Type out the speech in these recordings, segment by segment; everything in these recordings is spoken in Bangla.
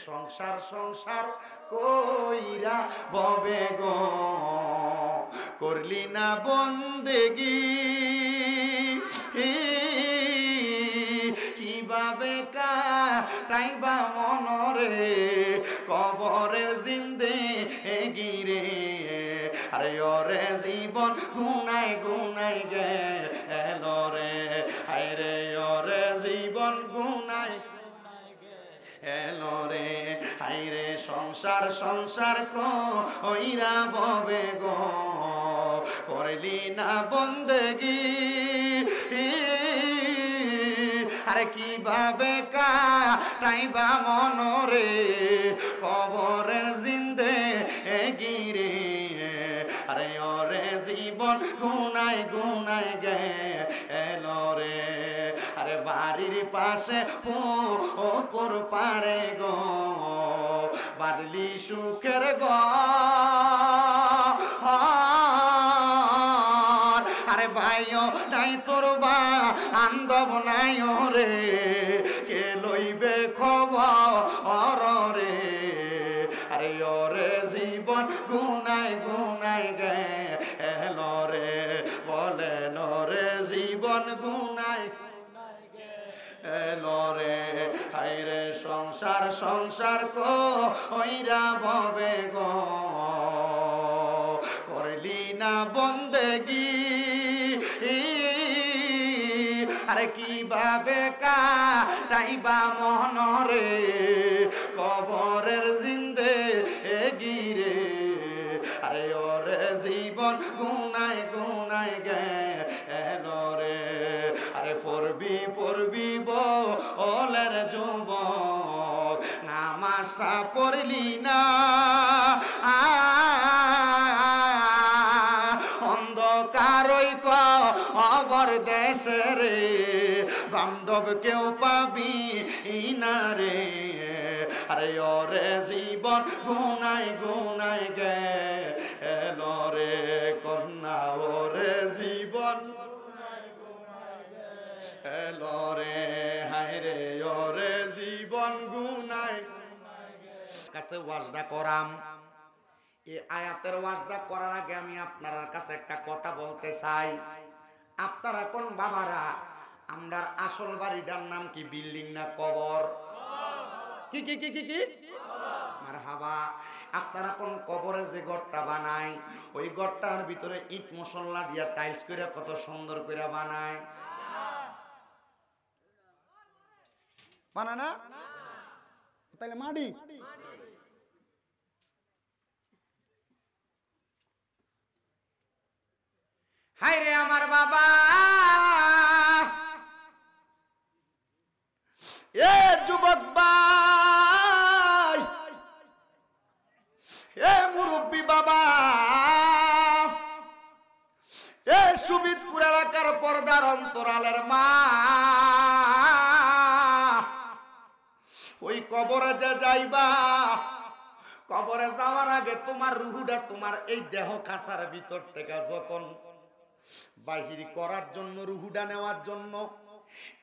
সংসার সংসার কইরা ববে গো করলি না বন্দেগি কিভাবে কাটাইবা মনরে কবরের জিন্দেগি রে আরে ওরে জীবন গুনাই গুনাই গেল রে হায় রে ওরে জীবন গুনাই এলো রে হায় রে সংসার সংসার কইরা ববে গো করলি না বন্দেগি আরে কিভাবে কাটাইবা মনরে কবরের জিন্দেগি রে আরে ওরে জীবন গুনাই গুনাই গেলো রে আরে বাড়ির পাশে পুকুর পারে গো বাদলি সুখের ঘর আরে ভাইও নাই তোর বান্ধব নাই রে কে লইবে খবর রে আরে ওরে জীবন গুনাই গুনাই গেলো রে বলেন রে জীবন গুনাই এলো রে হায় রে সংসার সংসার কইরা ববে গো করলি না বন্দেগি আরে কিভাবে কাটাইবা মনরে কবরের জিন্দেগি রে আরে ওরে জীবন গুনাই গুনাই গেলো রে আরে পড়বি পড়বি বলের যুবক নামাজটা পড়লি না অন্ধকারই কবর দেশে রে বান্ধব কেউ পাবি না রে আরে ওরে জীবন গুনাই গুনাই গেলো রে কন্যা ওরে জীবন এলো রে হায় রে ওরে জীবন গুনাই কাছে ওয়াজটা করাম এই আয়াতের ওয়াজটা করার আগে আমি আপনার কাছে একটা কথা বলতে চাই আপনারা কোন বাবারা আমরার আসল বাড়িটার নাম কি বিল্ডিং না কবর কি কি কি কি কি মারহাবা আপনারা কোন কবরে যে ঘরটা বানায় ওই ঘরটার ভিতরে ইট মশলা দিয়া টাইলস করে কত সুন্দর করে বানায় বানায় না তাইলে মাটি হায় রে আমার বাবা এ যুবক ভাই এ মুরব্বী বাবা এ সুবিদপুর এলাকার পর্দার অন্তরালের মা ওই কবরে যে যাইবা কবরে যাওয়ার আগে তোমার রুহুটা তোমার এই দেহ খাঁচার ভিতর থেকে যখন বাহির করার জন্য রুহুটা নেওয়ার জন্য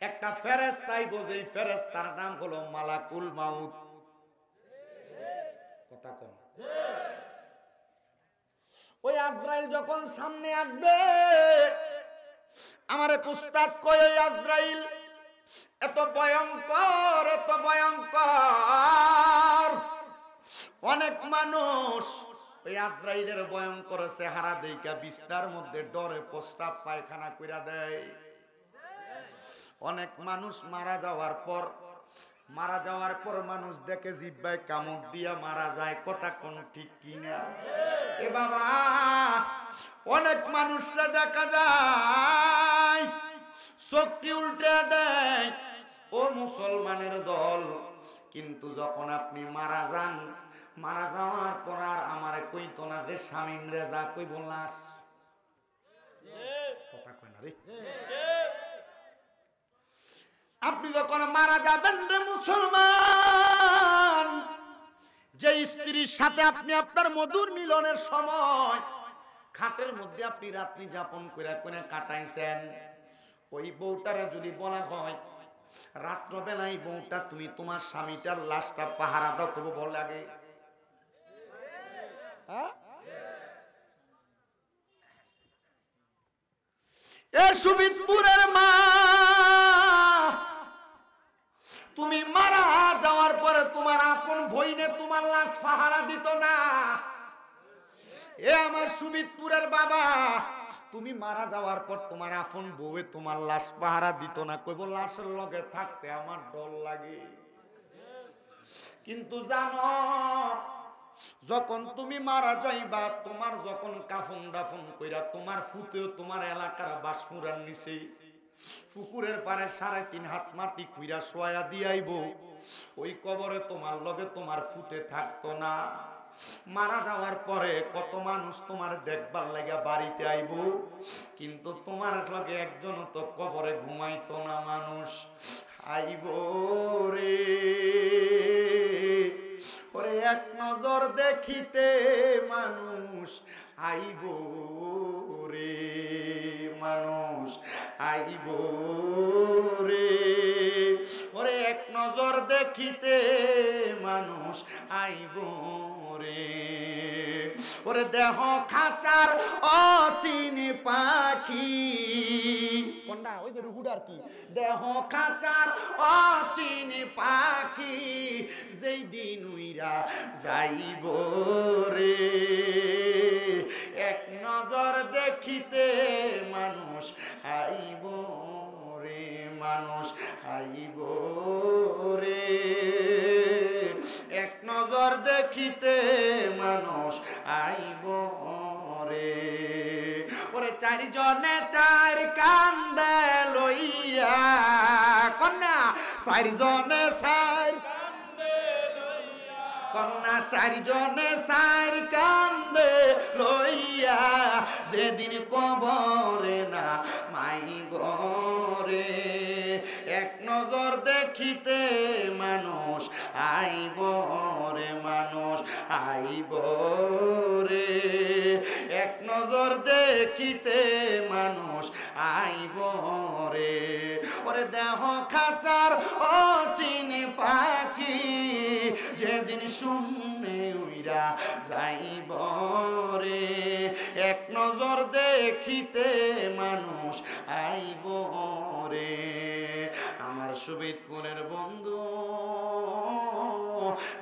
একটা ফেরেশতা আইবো যেই ফেরেশতার নাম হলো মালাকুল মাউত কথা কোন ওই আজরাইল যখন সামনে আসবে আমারে উস্তাদ কয় ওই আজরাইল এত ভয়ঙ্কর এত ভয়ঙ্কর অনেক মানুষ ওই আজরাইলের ভয়ঙ্কর চেহারা দেইখা বিছনার মধ্যে ডরে প্রস্রাব পায়খানা কইরা দেয় অনেক মানুষ মারা যাওয়ার পর মানুষ দেখে জিহ্বায় কামড় দিয়া মারা যায় কথা কোন ঠিক কিনা এ বাবা অনেক মানুষরা দেখা যায় চোখটি উল্টে দেয় ও মুসলমানের দল কিন্তু যখন আপনি মারা যান মারা যাওয়ার পর আর আমারে কইতো না যে স্বামী রে যা কই বললাস কথা কয় না রে আপনি যখন মারা যাবেন রে মুসলমান যে স্ত্রীর সাথে আপনি আপনার মধুর মিলনের সময় খাটের মধ্যে আপনি রাত্রি যাপন করে করে কাটাইছেন ওই বউটারে যদি বলা হয় রাত্রবেলায় বউটা তুমি তোমার স্বামীটার লাশটা পাহারা দাও, তবু ভালো লাগে? এ সুবিদপুরের মা, তুমি মারা যাওয়ার পরে তোমার আপন ভইনে তোমার লাশ পাহারা দিত না। এ আমার সুবিদপুরের বাবা, তুমি মারা যাওয়ার পর তোমার আপন বউয়ে তোমার লাশ পাহারা দিত না, কইব লাশের লগে থাকতে আমার ডর লাগে। কিন্তু জানো, যখন তুমি মারা যাইবা, তোমার যখন কাফন দাফন কইরা তোমার ফুতেও তোমার এলাকার বাসমুরার নিচে পুকুরের পারে 3.5 হাত মাটি খুইরা শোয়া দিয়াইব, ওই কবরে তোমার লগে তোমার ফুতে থাকতো না। মারা যাওয়ার পরে কত মানুষ তোমার দেখবার লাগা বাড়িতে আইব, কিন্তু তোমার লগে একজন তো কবরে ঘুমাইতো না মানুষ। আইব রে, ওরে এক নজর দেখিতে মানুষ আইব রে, মানুষ আইব রে, ওরে এক নজর দেখিতে মানুষ আইব রে। ওরে দেহ খাঁচার অচিনি পাখি, কোনটা ওই যে রুহুডার কি, দেহ খাঁচার অচিনি পাখি, যেই দিন উইরা যাইব রে, এক নজর দেখিতে মানুষ আইব রে, মানুষ আইব রে, এক নজর দেখিতে মানুষ আইব রে। ওরে 4 জনে 4 কান্দে লইয়া, কন্যা 4 জনে 4 কন্যা 4 জনে 4 কান্দে লইয়া, যেদিন কবরে না মাই গরে, এক নজর দেখিতে মানুষ আইব রে, মানুষ আইব রে, এক নজর দেখিতে মানুষ আইব রে। ওরে দেহ খাঁচার অচিনি পাখি, যেদিন শূন্যে উইরা যাইব রে, এক নজর দেখিতে মানুষ আইব রে। আমার সুবিদপুরের বন্ধু,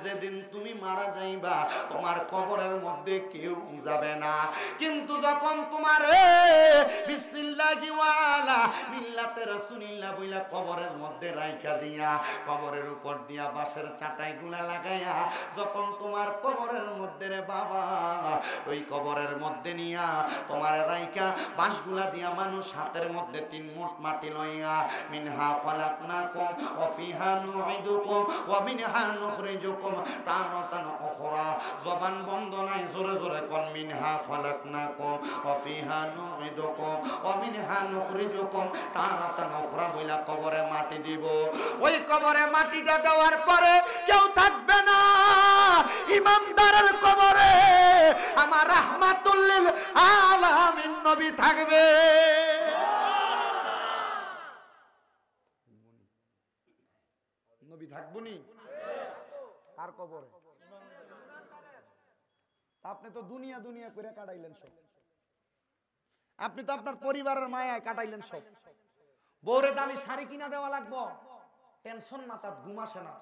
যেদিন তুমি মারা যাইবা তোমার কবরের মধ্যে কেউ যাবে না, কিন্তু যখন তোমার বিসমিল্লাহি ওয়ালা মিল্লাতে রাসূলিল্লাহ বইলা কবরের মধ্যে রাইখা দিয়া, কবরের উপর দিয়া বাঁশের চাটাই গুলা লাগাইয়া, যখন তোমার কবরের মধ্যে রে বাবা, ওই কবরের মধ্যে নিয়া তোমার রাইখা বাঁশগুলা দিয়া মানুষ হাতের মধ্যে 3 মুঠ মাটি লইয়া, মিনহা খালাকনাকুম ওয়া ফিহা নুঈদুকুম ওয়া মিনহা নুখরিজুকুম তারাতান উখরা, জবান বন্ধ নাই, জোরে জোরে কোন, মিনহা খালাকনাকুম ওয়া ফিহা নুঈদুকুম ওয়া মিনহা নুখরিজুকুম তারাতান উখরা বইলা কবরে মাটি দিব। ওই কবরে মাটিটা দেওয়ার পরে কেউ থাকবে না, ইমানদারের কবরে আমার রাহমাতুল লিল আলামিন নবী থাকবে। নবী থাকবনি আর কবরে? আপনি তো দুনিয়া দুনিয়া করে কাটাইলেন সব, আপনি তো আপনার পরিবারের মায়ায় কাটাইলেন সব। বউরে দামি শাড়ি কিনা দেওয়া লাগবো, টেনশন মাথাত ঘুম আসে না,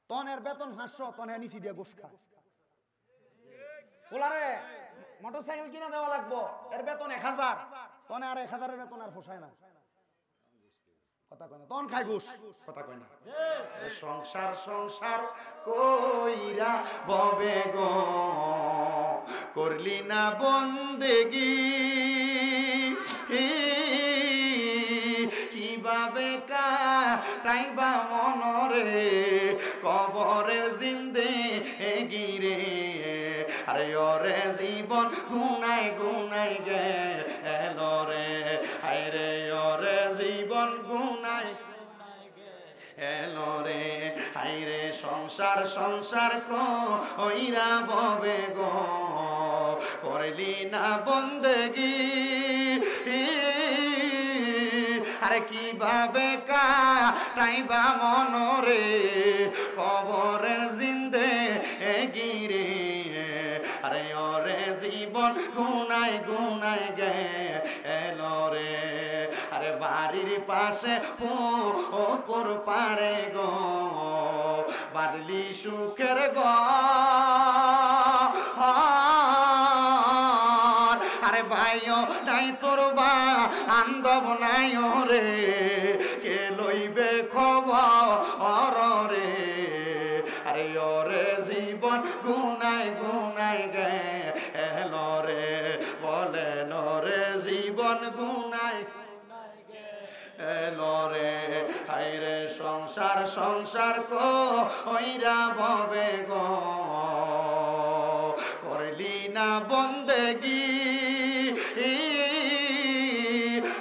তনের বেতন 500, তনে নিচি দিয়ে গোস খা। পোলারে মোটরসাইকেল কিনা দেওয়া লাগবো, এর বেতন 1000, তনে আর 1000-এর বেতন আর পোষায় না, কথা কয় না, তন খাই ঘুষ, কথা কয় না। সংসার সংসার কইরা ববে গো, করলি না বন্দেগি, কিভাবে কাটাইবা মনরে কবরের জিন্দেগি রে, আরে ওরে জীবন গুনাই গুনাই গেল রে, আরে ওরে জীবন গুনাই এলো রে, হাইরে সংসার সংসার কইরা ববে গো, করলি না বন্দেগি, আরে কিভাবে কাটাইবা মনরে কবরের জিন্দে গিরে আরে ওরে জীবন গুনায় গুনায় গেলো রে আরে বাড়ির পাশে পুকুর পারে গো বাদলি সুখের গো আরে ভাইও নাই তোর বান্ধব নাই রে কে লইবে খবর রে আরে ওরে জীবন গুনায় গুনায় গেলো রে বলে রে জীবন গুনায় এলো রে হায়রে সংসার সংসার কইরা ভবে গো করলি না বন্দেগি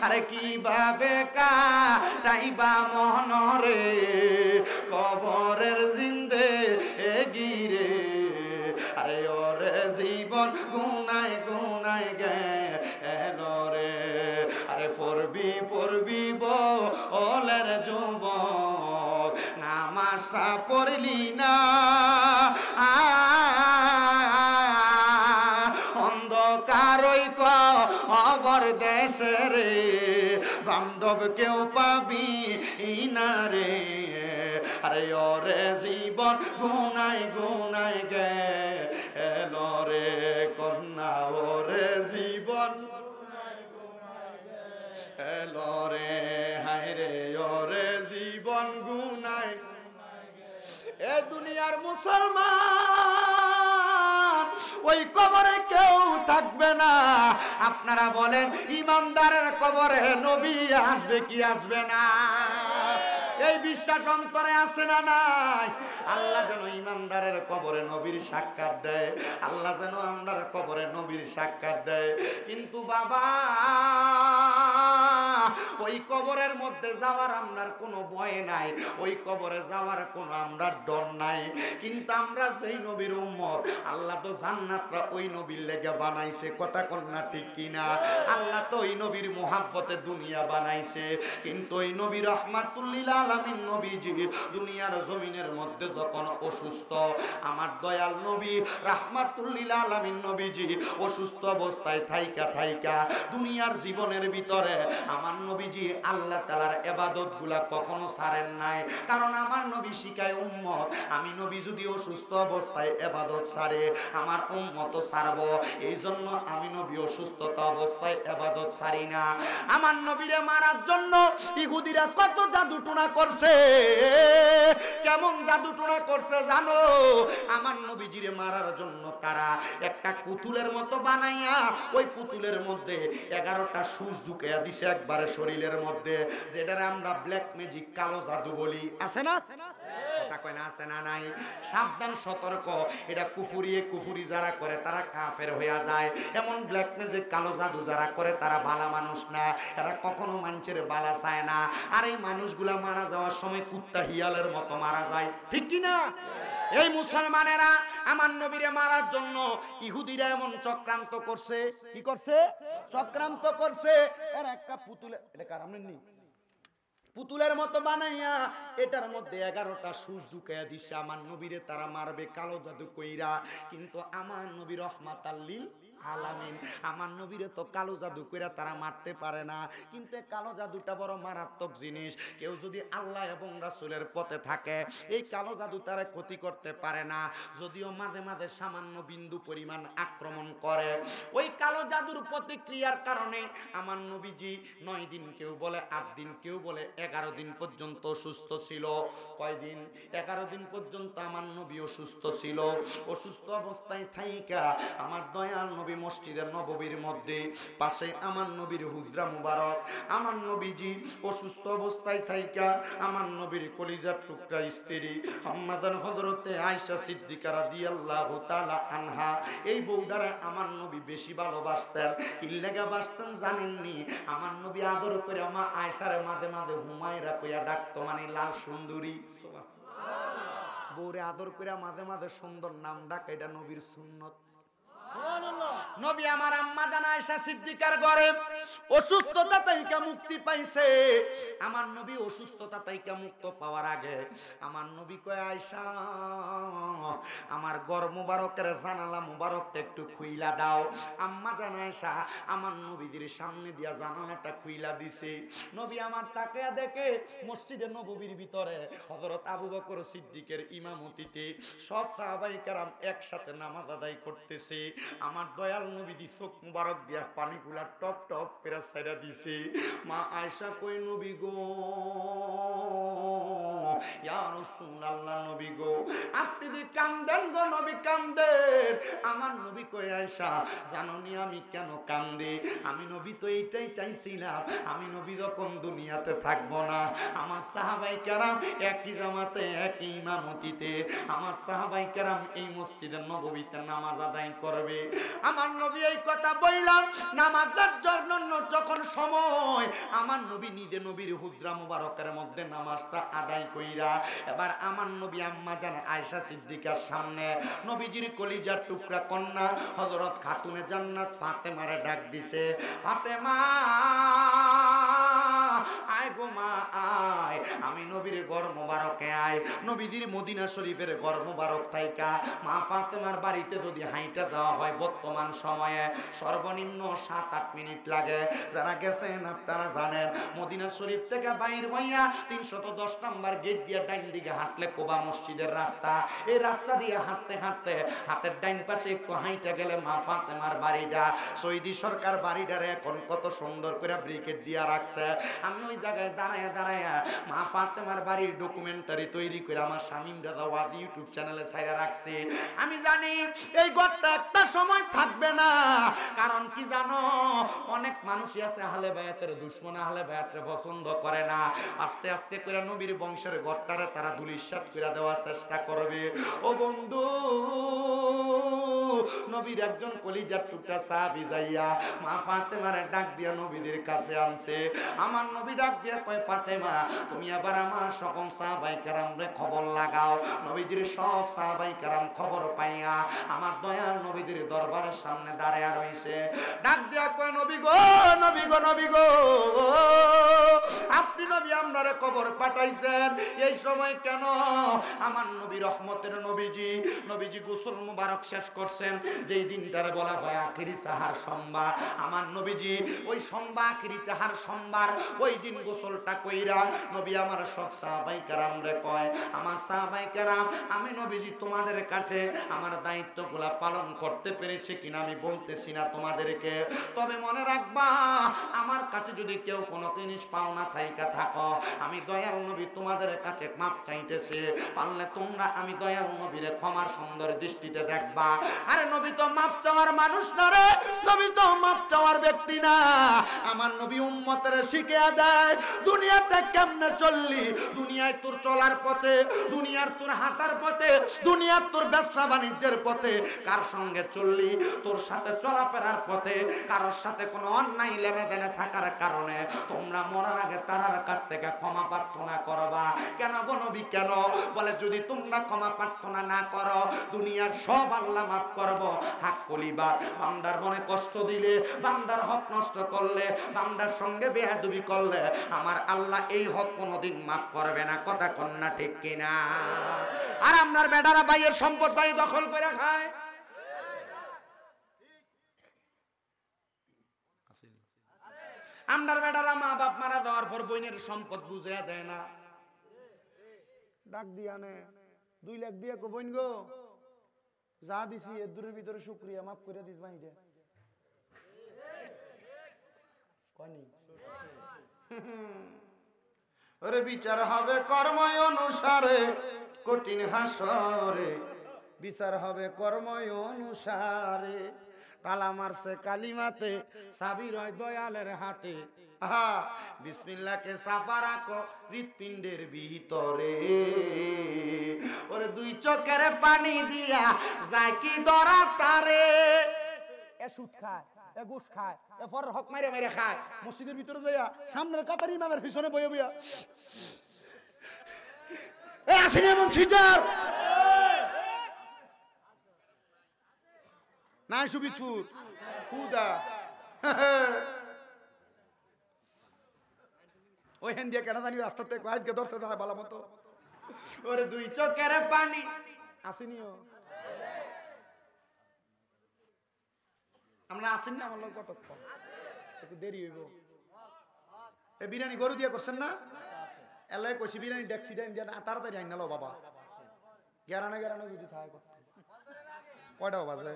আরে কিভাবে কাটাইবা মনরে কবরের জিন্দে গিরে আরে ওরে জীবন গুনায় গুনায় গেলো রে আরে পড়বি পড়বি বলের যুবক নামাজটা পড়লি না অন্ধকারই কবর দেশে রে বান্ধব কেউ পাবি না রে আরে ওরে জীবন গুনায় গুনায় গেলো রে কন্যা ওরে জীবন এলো রে হায়রে ওরে জীবন গুনায় এ দুনিয়ার মুসলমান ওই কবরে কেউ থাকবে না আপনারা বলেন ইমানদারের কবরে নবী আসবে কি আসবে না এই বিশ্বাস অন্তরে আছে না নাই আল্লাহ যেন ইমানদারের কবরে নবীর সাক্ষাৎ দেয় আল্লাহ যেন আমরার কবরে নবীর সাক্ষাৎ দেয় কিন্তু বাবা ওই কবরের মধ্যে যাওয়ার আমরার কোনো ভয় নাই ওই কবরে যাওয়ার কোনো আমরা ডর নাই কিন্তু আমরা সেই নবীর উম্মত আল্লাহ তো জান্নাতটা ওই নবীর লেগে বানাইছে কথা কন্যা ঠিক কিনা আল্লাহ তো ওই নবীর মুহাব্বতে দুনিয়া বানাইছে কিন্তু ওই নবী রাহমাতুল লিল আলামিন নবীজি দুনিয়ার জমিনের মধ্যে যখন অসুস্থ আমার দয়াল নবী রাহমাতুল লিল আলামিন নবীজি অসুস্থ অবস্থায় থাইকা দুনিয়ার জীবনের ভিতরে আমার নবীজি আল্লাহ তাআলার ইবাদতগুলা কখনো ছাড়েন নাই কারণ আমার নবী শিখায় উম্মত আমি নবী যদি অসুস্থ অবস্থায় ইবাদত ছাড়ে আমার উম্মত ছাড়বো এই জন্য আমি নবী অসুস্থতা অবস্থায় ইবাদত ছাড়ি না আমার নবীরে মারার জন্য ইহুদিরা কত জাদু টুনা করছে কেমন জাদু টুনা করছে জানো আমার নবীজিরে মারার জন্য তারা একটা পুতুলের মতো বানাইয়া ওই পুতুলের মধ্যে 11টা সুচ ঢুকাইয়া দিছে একবারে শরীরের মধ্যে যেটারে আমরা ব্ল্যাক ম্যাজিক কালো জাদু বলি আছে না কথা কয় না আছে না নাই সাবধান সতর্ক এটা কুফরি যারা করে তারা কাফের হয়ে যায় এমন ব্ল্যাক ম্যাজিক কালো জাদু যারা করে তারা ভালো মানুষ না এরা কখনো মানুষের বালা চায় না আর এই মানুষগুলা মারা যাওয়ার সময় কুত্তা হিয়ালের মতো মারা যায় ঠিক কি না এই মুসলমানেরা আমার নবীরে মারার জন্য ইহুদিরা এমন চক্রান্ত করছে কি করছে চক্রান্ত করছে এর একটা পুতুলে এটা কার আমনে নি পুতুলের মতো বানাইয়া এটার মধ্যে 11টা সুচ ঢুকাইয়া দিছে আমার নবীরে তারা মারবে কালো জাদু কইরা কিন্তু আমার নবী রহমাতাল লিল আলামিন আমার নবীরে তো কালো জাদু কইরা তারা মারতে পারে না কিন্তু কালো জাদুটা বড় মারাত্মক জিনিস কেউ যদি আল্লাহ এবং রাসূলের পথে থাকে এই কালো জাদু তারা ক্ষতি করতে পারে না যদিও মাঝে মাঝে সামান্য বিন্দু পরিমাণ আক্রমণ করে ওই কালো জাদুর প্রতিক্রিয়ার কারণে আমার নবীজি 9 দিন কেউ বলে 8 দিন কেউ বলে 11 দিন পর্যন্ত অসুস্থ ছিল কয়দিন 11 দিন পর্যন্ত আমার নবী অসুস্থ ছিল অসুস্থ অবস্থায় থাইকা আমার দয়াল নবী মসজিদের নববীর মধ্যে পাশে আমার নবীর হুজরা মুবারক আমার নবীজি অসুস্থ অবস্থায় থাইকা আমার নবীর কলিজার টুকরা স্ত্রী আম্মাজান হযরতে আয়েশা সিদ্দিকা রাদিয়াল্লাহু তাআলা আনহা এই বউদারে আমার নবী বেশি ভালোবাসতেন কি লাগা বাসতেন জানেননি আমার নবী আদর করে মা আয়েশারে মাঝে মাঝে হুমায়রা কইয়া ডাকতো মানে লাল সুন্দরী সুবহানাল্লাহ বউরে আদর করে মাঝে মাঝে সুন্দর নাম ডাক এটা নবীর সুন্নত নবী আমার আম্মা জান আয়েশা সিদ্দিকার ঘরে অসুস্থতা থেকে মুক্তি পাইছে। আমার নবী অসুস্থতা থেকে মুক্ত পাওয়ার আগে আমার নবী কয় আয়েশা আমার ঘর মুবারকের জানালা মুবারকটা একটু খুইলা দাও। আম্মা জান আয়েশা আমার নবীদের সামনে দিয়া জানালাটা খুইলা দিছে। নবী আমার তাকিয়া দেখে মসজিদে নববীর ভিতরে হযরত আবু বকর সিদ্দিকের ইমামতিতে সব সাহাবায়ে কেরাম একসাথে নামাজ আদায় করতেছে। আমার দয়াল নবীজি চোখ মুবারক দিয়া পানিগুলা টপ টপ করে ছাইরা দিছে। মা আয়েশা কই নবী গো ইয়া রাসূলুল্লাহ নবী গো আপনি দি কান্দেন গো নবী কান্দেন। আমার নবী কই আয়েশা জানোনি আমি কেন কান্দি? আমি নবী তো এইটাই চাইছিলাম আমি নবী যখন দুনিয়াতে থাকবো না আমার সাহাবায়ে কেরাম একই জামাতে একই ইমামতিতে আমার সাহাবায়ে কেরাম এই মসজিদের নববীতে নামাজ আদায় করবে। আমার নবী এই কথা বললাম নামাজের জন্য যখন সময় আমার নবী নিজে নবীর হুজরা মুবারকের মধ্যে নামাজটা আদায় কইরা এবার আমার নবী আম্মা জান আয়েশা সিদ্দিকার সামনে নবীজির কলিজার টুকরা কন্যা হযরত খাতুনে জান্নাত ফাতেমারে ডাক দিছে, ফাতেমা আয় গো মা আয়, আমি নবীর ঘর মোবারকে আয়। নবীজির মদিনা শরীফের ঘর মোবারক থাইকা মা ফাতেমার বাড়িতে যদি হাইটা যাওয়া হয় বর্তমান সময়ে সর্বনিম্ন 7-8 মিনিট লাগে। যারা গেছেন আপনারা জানেন মদিনা শরীফ থেকে বাইর হইয়া 310 নম্বর গেট দিয়ে ডাইন দিকে হাঁটলে কোবা মসজিদের রাস্তা, এই রাস্তা দিয়ে হাঁটতে হাঁটতে হাতের ডাইন পাশে একটু হাইটা গেলে মা ফাতেমার বাড়িটা। সৌদি সরকার বাড়িটারে এখন কত সুন্দর করে ব্রিকেট দিয়া রাখছে। আমি ওই জায়গায় দাঁড়ায়া দাঁড়ায়া মা ফাতেমার বাড়ির ডকুমেন্টারি তৈরি করে আমার শামীম রাজা ওয়াজ ইউটিউব চ্যানেলে ছাইরা রাখছি। আমি জানি এই ঘরটা একটা সময় থাকবে না, কারণ কি জানো অনেক মানুষই আছে আহলে বায়াতের দুশমন, আহলে বায়াতের পছন্দ করে না। আস্তে আস্তে করে নবীর বংশের ঘরটারে তারা ধুলিস্যাৎ করে দেওয়ার চেষ্টা করবে। ও বন্ধু নবীর একজন কলিজার টুকরা সাহাবী যাইয়া মা ফাতেমারে ডাক দিয়া নবীদের কাছে আনছে। আমার নবী ডাক দিয়া কয় ফাতেমা তুমি আবার আমার সকল সাহাবায়ে কেরামরে খবর লাগাও। নবীজির সব সাহাবায়ে কেরাম খবর পাইয়া আমার দয়াল নবীজির দরবারের সামনে দাঁড়ায়া রইছে। ডাক দিয়া কয় নবী গো নবী গো নবী গো আপনি নবী আমরারে খবর পাঠাইছেন এই সময় কেন? আমার নবী রহমতের নবীজি গোসল মুবারক শেষ করছেন যেই দিনটারে বলা হয় আখিরি সাহার সোমবার। আমার নবীজি ওই সোমবার আখিরি সাহার সোমবার ওই দিন গোসলটা কইরা নবী আমার সব সাহাবায়ে কেরামরে কয় আমার সাহাবায়ে কেরাম আমি নবীজি তোমাদের কাছে আমার দায়িত্বগুলা পালন করতে পেরেছি কিনা আমি বলতেছি না তোমাদেরকে, তবে মনে রাখবা আমার কাছে যদি কেউ কোনো জিনিস পাওনা থাইকা থাকো আমি দয়াল নবী তোমাদের কাছে মাপ চাইতেছে, পারলে তোমরা আমি দয়াল নবীরে ক্ষমার সুন্দর দৃষ্টিতে দেখবা। আরে নবী তো মাপ চাওয়ার মানুষ না রে, নবী তো মাপ চাওয়ার ব্যক্তি না। আমার নবী উম্মতের শিখিয়ে দেয় দুনিয়াতে কেমনে চললি, দুনিয়ায় তোর চলার পথে, দুনিয়ার তোর হাঁটার পথে, দুনিয়ার তোর ব্যবসা বাণিজ্যের পথে কার সঙ্গে চললি, তোর সাথে চলাফেরার পথে কারোর সাথে কোনো অন্যায় লেনদেনে থাকার কারণে তোমরা মরার আগে তারার কাছ থেকে ক্ষমা প্রার্থনা করবা। কেন গো নবী কেন? বলে যদি তোমরা ক্ষমা প্রার্থনা না করো দুনিয়ার সব আল্লাহ মাফ করব। হাক কলিবা বান্দার মনে কষ্ট দিলে, বান্দার হক নষ্ট করলে, বান্দার সঙ্গে বেয়াদবি করলে আমার আল্লাহ এই হক কোনোদিন মাফ করবে না। কথা কন্যা ঠিক কিনা? আর আপনার বেটারা ভাইয়ের সম্পদ ভাই দখল করে খায়। আপনার বেটারা মা বাপ মারা দেওয়ার পর বইনের সম্পদ বুঝিয়া দেয় না, ডাক দিয়া নে 2 লাখ দিয়ে কো বইন গো যা দিছি এর দূরের ভিতরে শুকরিয়া মাফ করে দিস ভাইটা কয়নি। ওরে বিচার হবে কর্ম অনুসারে কঠিন হাসরে, বিচার হবে কর্ম অনুসারে। তালা মারছে কালিমাতে সাবির হয় দয়ালের হাতে। আহা বিসমিল্লাহকে সাফা রাখো হৃৎপিণ্ডের ভিতরে। ওরে 2 চোখের পানি দিয়া যায় কি দরা তারে। এ সুদ খায়, এ ঘুষ খায়, এ ফরের হক মাইরে মাইরে খায়। মসজিদের ভিতরে যাইয়া সামনের কাতার ইমামের পিছনে বইয়া বইয়া এ আসেনি এমন সিটার নাই সুবি ছুট খুদা ওই হেন দিয়ে কেন জানি রাস্তাতে কয়েককে ধরতে যায় ভালো মতো ওরে দুই চোখের পানি আসেনিও আমরা আসেননি আমার লোক কতক্ষণ একটু দেরি হইব এই বিরিয়ানি গরু দিয়ে করছেন না এলাই কইছি বিরিয়ানি ডেকছি দেন দিয়ে তাড়াতাড়ি আইন নালো বাবা গেরানা গেরানা যদি থাকে কয়টা বাজে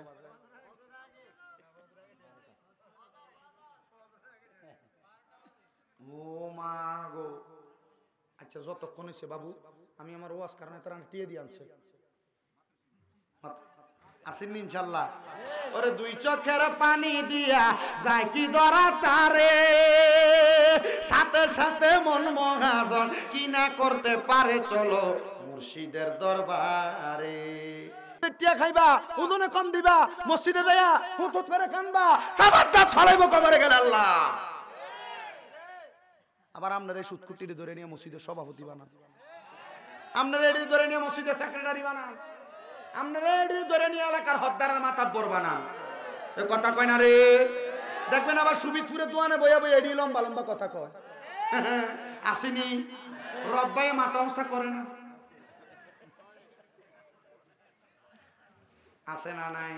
ও মা গো আচ্ছা যতক্ষণ হয়েছে বাবু আমি আমার ওয়াজ কারণে তারা টিয়ে দিয়ে আনছে আসেননি ইনশাল্লাহ ওরে দুই চোখের পানি দিয়া যায় কি ধরা তারে সাথে সাথে মন মহাজন কি না করতে পারে চলো মুর্শিদের দরবারে টিয়া খাইবা ওজনে কম দিবা মসজিদে যাইয়া হুতুত করে কানবা সাবাতটা ছড়াইবো কবরে গেল আল্লাহ আবার আপনার এই সুৎকুটিরে ধরে নিয়ে মসজিদের সভাপতি বানান আপনার এটি ধরে নিয়ে মসজিদের সেক্রেটারি বানান আপনার এটি ধরে নিয়ে এলাকার হদ্দারের মাতাব্বর বানান এই কথা কয় না রে দেখবেন আবার সুবিদপুরের দোয়ানে বইয়া বইয়া এডি লম্বা লম্বা কথা কয় আসেনি রব্বাই মাথা উঁচা করে না আছে না নাই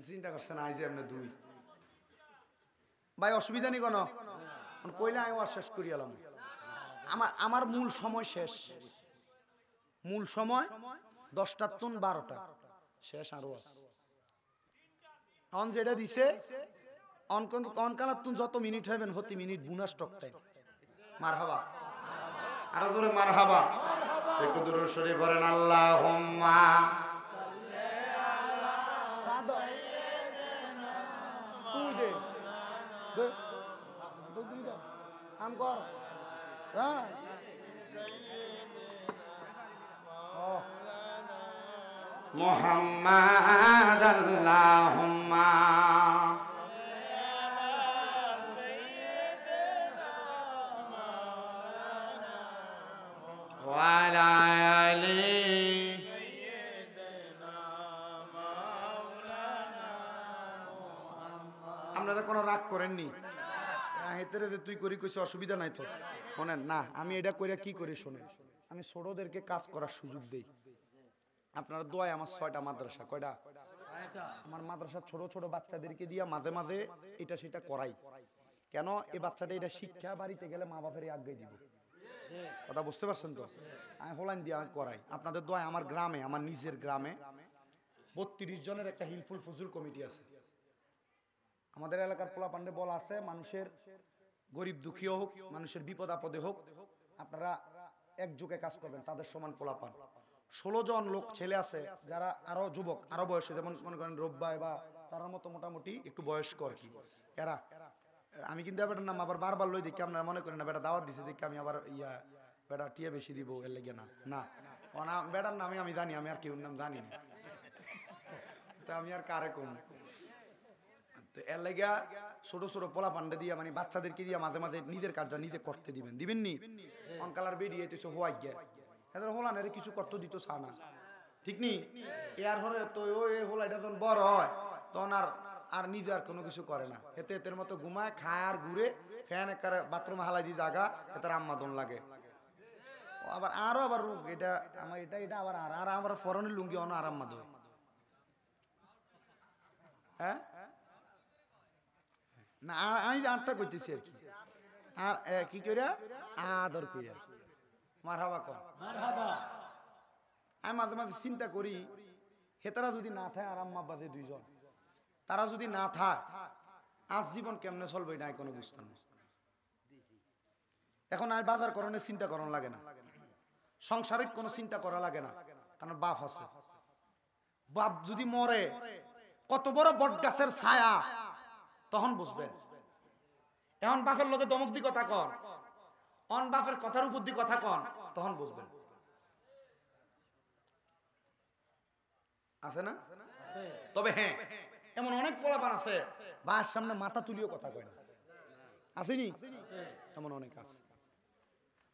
চিন্তা করছেন আইজে আপনার দুই ভাই অসুবিধা নেই কোনো কইলে আমি শেষ করি এলাম আমার মূল সময় শেষ মূল সময় 10টার তুন 12টা শেষ আরো অন যেটা দিছে অনকালার তুন যত মিনিট হবেন প্রতি মিনিট বোনাস টকটাই মারহাবা আরো জোরে মারহাবা একটু দূরে শরীফ বলেন আল্লাহুম্মা মুহাম্মাদ আল্লাহুম্মা ওয়া আলা আলি আপনারা কোনো রাগ করেননি হেতেরে তুই করি কইছে অসুবিধা নাই তো শোনেন না আমি এটা কইরা কি করি শোনেন আমি ছোটদেরকে কাজ করার সুযোগ দেই আপনারা দোয়ায় আমার 6টা মাদ্রাসা কয়টা আমার মাদ্রাসা ছোট ছোট বাচ্চাদেরকে দিয়া মাঝে মাঝে এটা সেটা করাই কেন এই বাচ্চাটা এটা শিক্ষা বাড়িতে গেলে মা বাপের আগে দিব কথা বুঝতে পারছেন তো আমি হোলাইন দিয়ে করাই আপনাদের দোয়ায় আমার গ্রামে আমার নিজের গ্রামে 32 জনের একটা হিলফুল ফজুল কমিটি আছে আমাদের এলাকার পোলাপান্ডে বলা আছে মানুষের গরিব দুঃখী হোক মানুষের বিপদ আপদে হোক আপনারা একযোগে কাজ করবেন তাদের সমান পোলাপান 16 জন লোক ছেলে আছে যারা আরো যুবক আরো বয়সে যেমন মনে করেন রব্বাই বা তার মতো মোটামুটি একটু বয়স্ক আর কি এরা আমি কিন্তু বেটার নাম আবার বারবার লই দেখি আপনারা মনে করেন না বেটা দাওয়াত দিছে দেখি আমি আবার বেটা টিয়া বেশি দিব এর লেগে না না বেটার নামে আমি জানি আমি আর কেউ নাম জানি না তা আমি আর কারে কম তো এর লেগা ছোট ছোট পোলা পান্ডে দিয়া মানে বাচ্চাদেরকে দিয়া মাঝে মাঝে নিজের কাজটা নিজে করতে দিবেন নি অনকালার বেরিয়ে তো হোয়াই গে এদের হোলানের কিছু করতে দিত চা না ঠিক নি এর হরে তো ওই হোলাইটা যখন বড় হয় তখন আর নিজে আর কোনো কিছু করে না এতে এতের মতো ঘুমায় খায় আর ঘুরে ফ্যান একারে বাথরুমে হালাই দিয়ে জাগা এটার আম্মাদন লাগে আবার রোগ এটা আমার এটা আবার আর আমার ফরনের লুঙ্গি অন আর আম্মাদ হ্যাঁ না আমি আটটা করতেছি আর কি আর কি কইরা আদর কইরা মারহাবা কর মারহাবা আমি মাঝে মাঝে চিন্তা করি হেতারা যদি না থাকে আর আম্মা বাজে দুইজন তারা যদি না থাক আজ জীবন কেমনে চলবে না কোনো বুঝতাম এখন আর বাজার করণের চিন্তা করণ লাগে না সংসারিক কোনো চিন্তা করা লাগে না কারণ বাপ আছে বাপ যদি মরে কত বড় বট গাছের ছায়া তখন বুঝবেন এখন বাপের লোকে দমক দি কথা কন অন বাপের কথার উপর দি কথা কন তখন বুঝবেন আছে না তবে হ্যাঁ এমন অনেক পোলাপান আছে বাবার সামনে মাথা তুলিও কথা কয় না আসেনি এমন অনেক আছে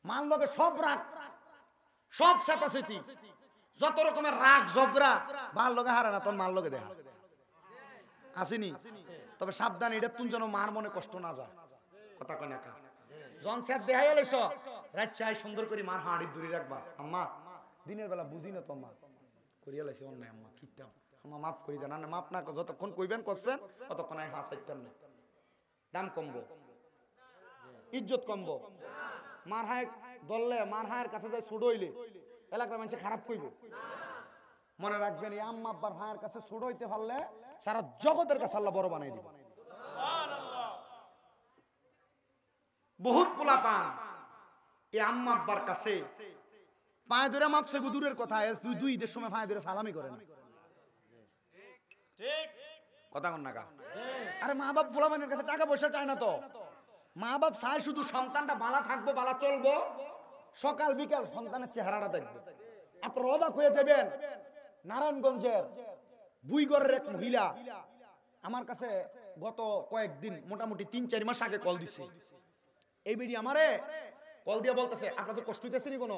মার লগে সব রাগ, সব সাতাশিতি, যত রকমের রাগ ঝগড়া মার লগে হারে না, তোর মার লগে দেখা আসেনি। তবে সাবধান, এটা তুমি যেন মার মনে কষ্ট না যায়। কথা কয় না কা জন স্যার দেখাই এলেছ রাত চাই সুন্দর করে মার হাঁড়ি দূরে রাখবা। আম্মা দিনের বেলা বুঝি না তো মা করিয়া লাইছে অন্যায়, আম্মা কিতাম আম্মা মাফ করি দেন, না মাফ না যতক্ষণ কইবেন করছেন ততক্ষণ হাঁ চাইতেন না, দাম কমবো, ইজ্জত কমবো। মার হায় দললে মার হায়ের কাছে যাই ছুড়ইলে এলাকার মানুষ খারাপ কইব। মনে রাখবেন এই আম্মা আব্বার হায়ের কাছে ছুড়ইতে পারলে সারা জগতের কাছে আল্লাহ বড় বানাই দিব। বহুত পোলা পান এই আম্মা আব্বার কাছে পায়ে ধরে মাপছে দূরের কথা, দুই ঈদের সময় পায়ে ধরে সালামি করে না। কথা কন না কা? আরে মা বাপ পোলা পানের কাছে টাকা পয়সা চায় না তো, মা বাপ চায় শুধু সন্তানটা বালা থাকবো, বালা চলবো, সকাল বিকাল সন্তানের চেহারাটা দেখবো। আপনার অবাক হয়ে যাবেন, নারায়ণগঞ্জের বুইগড়ের এক মহিলা আমার কাছে গত কয়েকদিন মোটামুটি 3-4 মাস আগে কল দিছে। এই বেডি আমারে কল দিয়ে বলতেছে আপনাদের কষ্ট হইতেছে নি কোনো?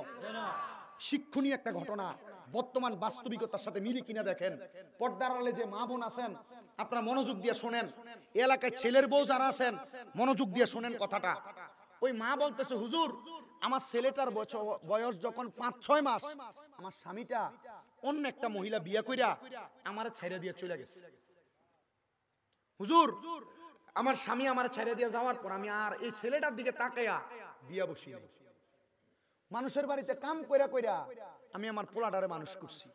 শিক্ষণীয় একটা ঘটনা, বর্তমান বাস্তবিকতার সাথে মিলি কিনা দেখেন। পর্দার আড়ালে যে মা বোন আছেন আপনারা মনোযোগ দিয়ে শোনেন, এলাকায় ছেলের বউ যারা আছেন মনোযোগ দিয়ে শোনেন কথাটা। ওই মা বলতেছে হুজুর আমার ছেলেটার বয়স যখন 5-6 মাস আমার স্বামীটা অন্য একটা মহিলা বিয়ে কইরা আমারে ছেড়ে দিয়ে চলে গেছে। হুজুর আমার স্বামী আমার ছেড়ে দিয়ে যাওয়ার পর আমি আর এই ছেলেটার দিকে তাকাইয়া বিয়া বসি নাই। মানুষের বাড়িতে কাম কইরা কইরা আমি আমার পোলাটারে মানুষ করছি।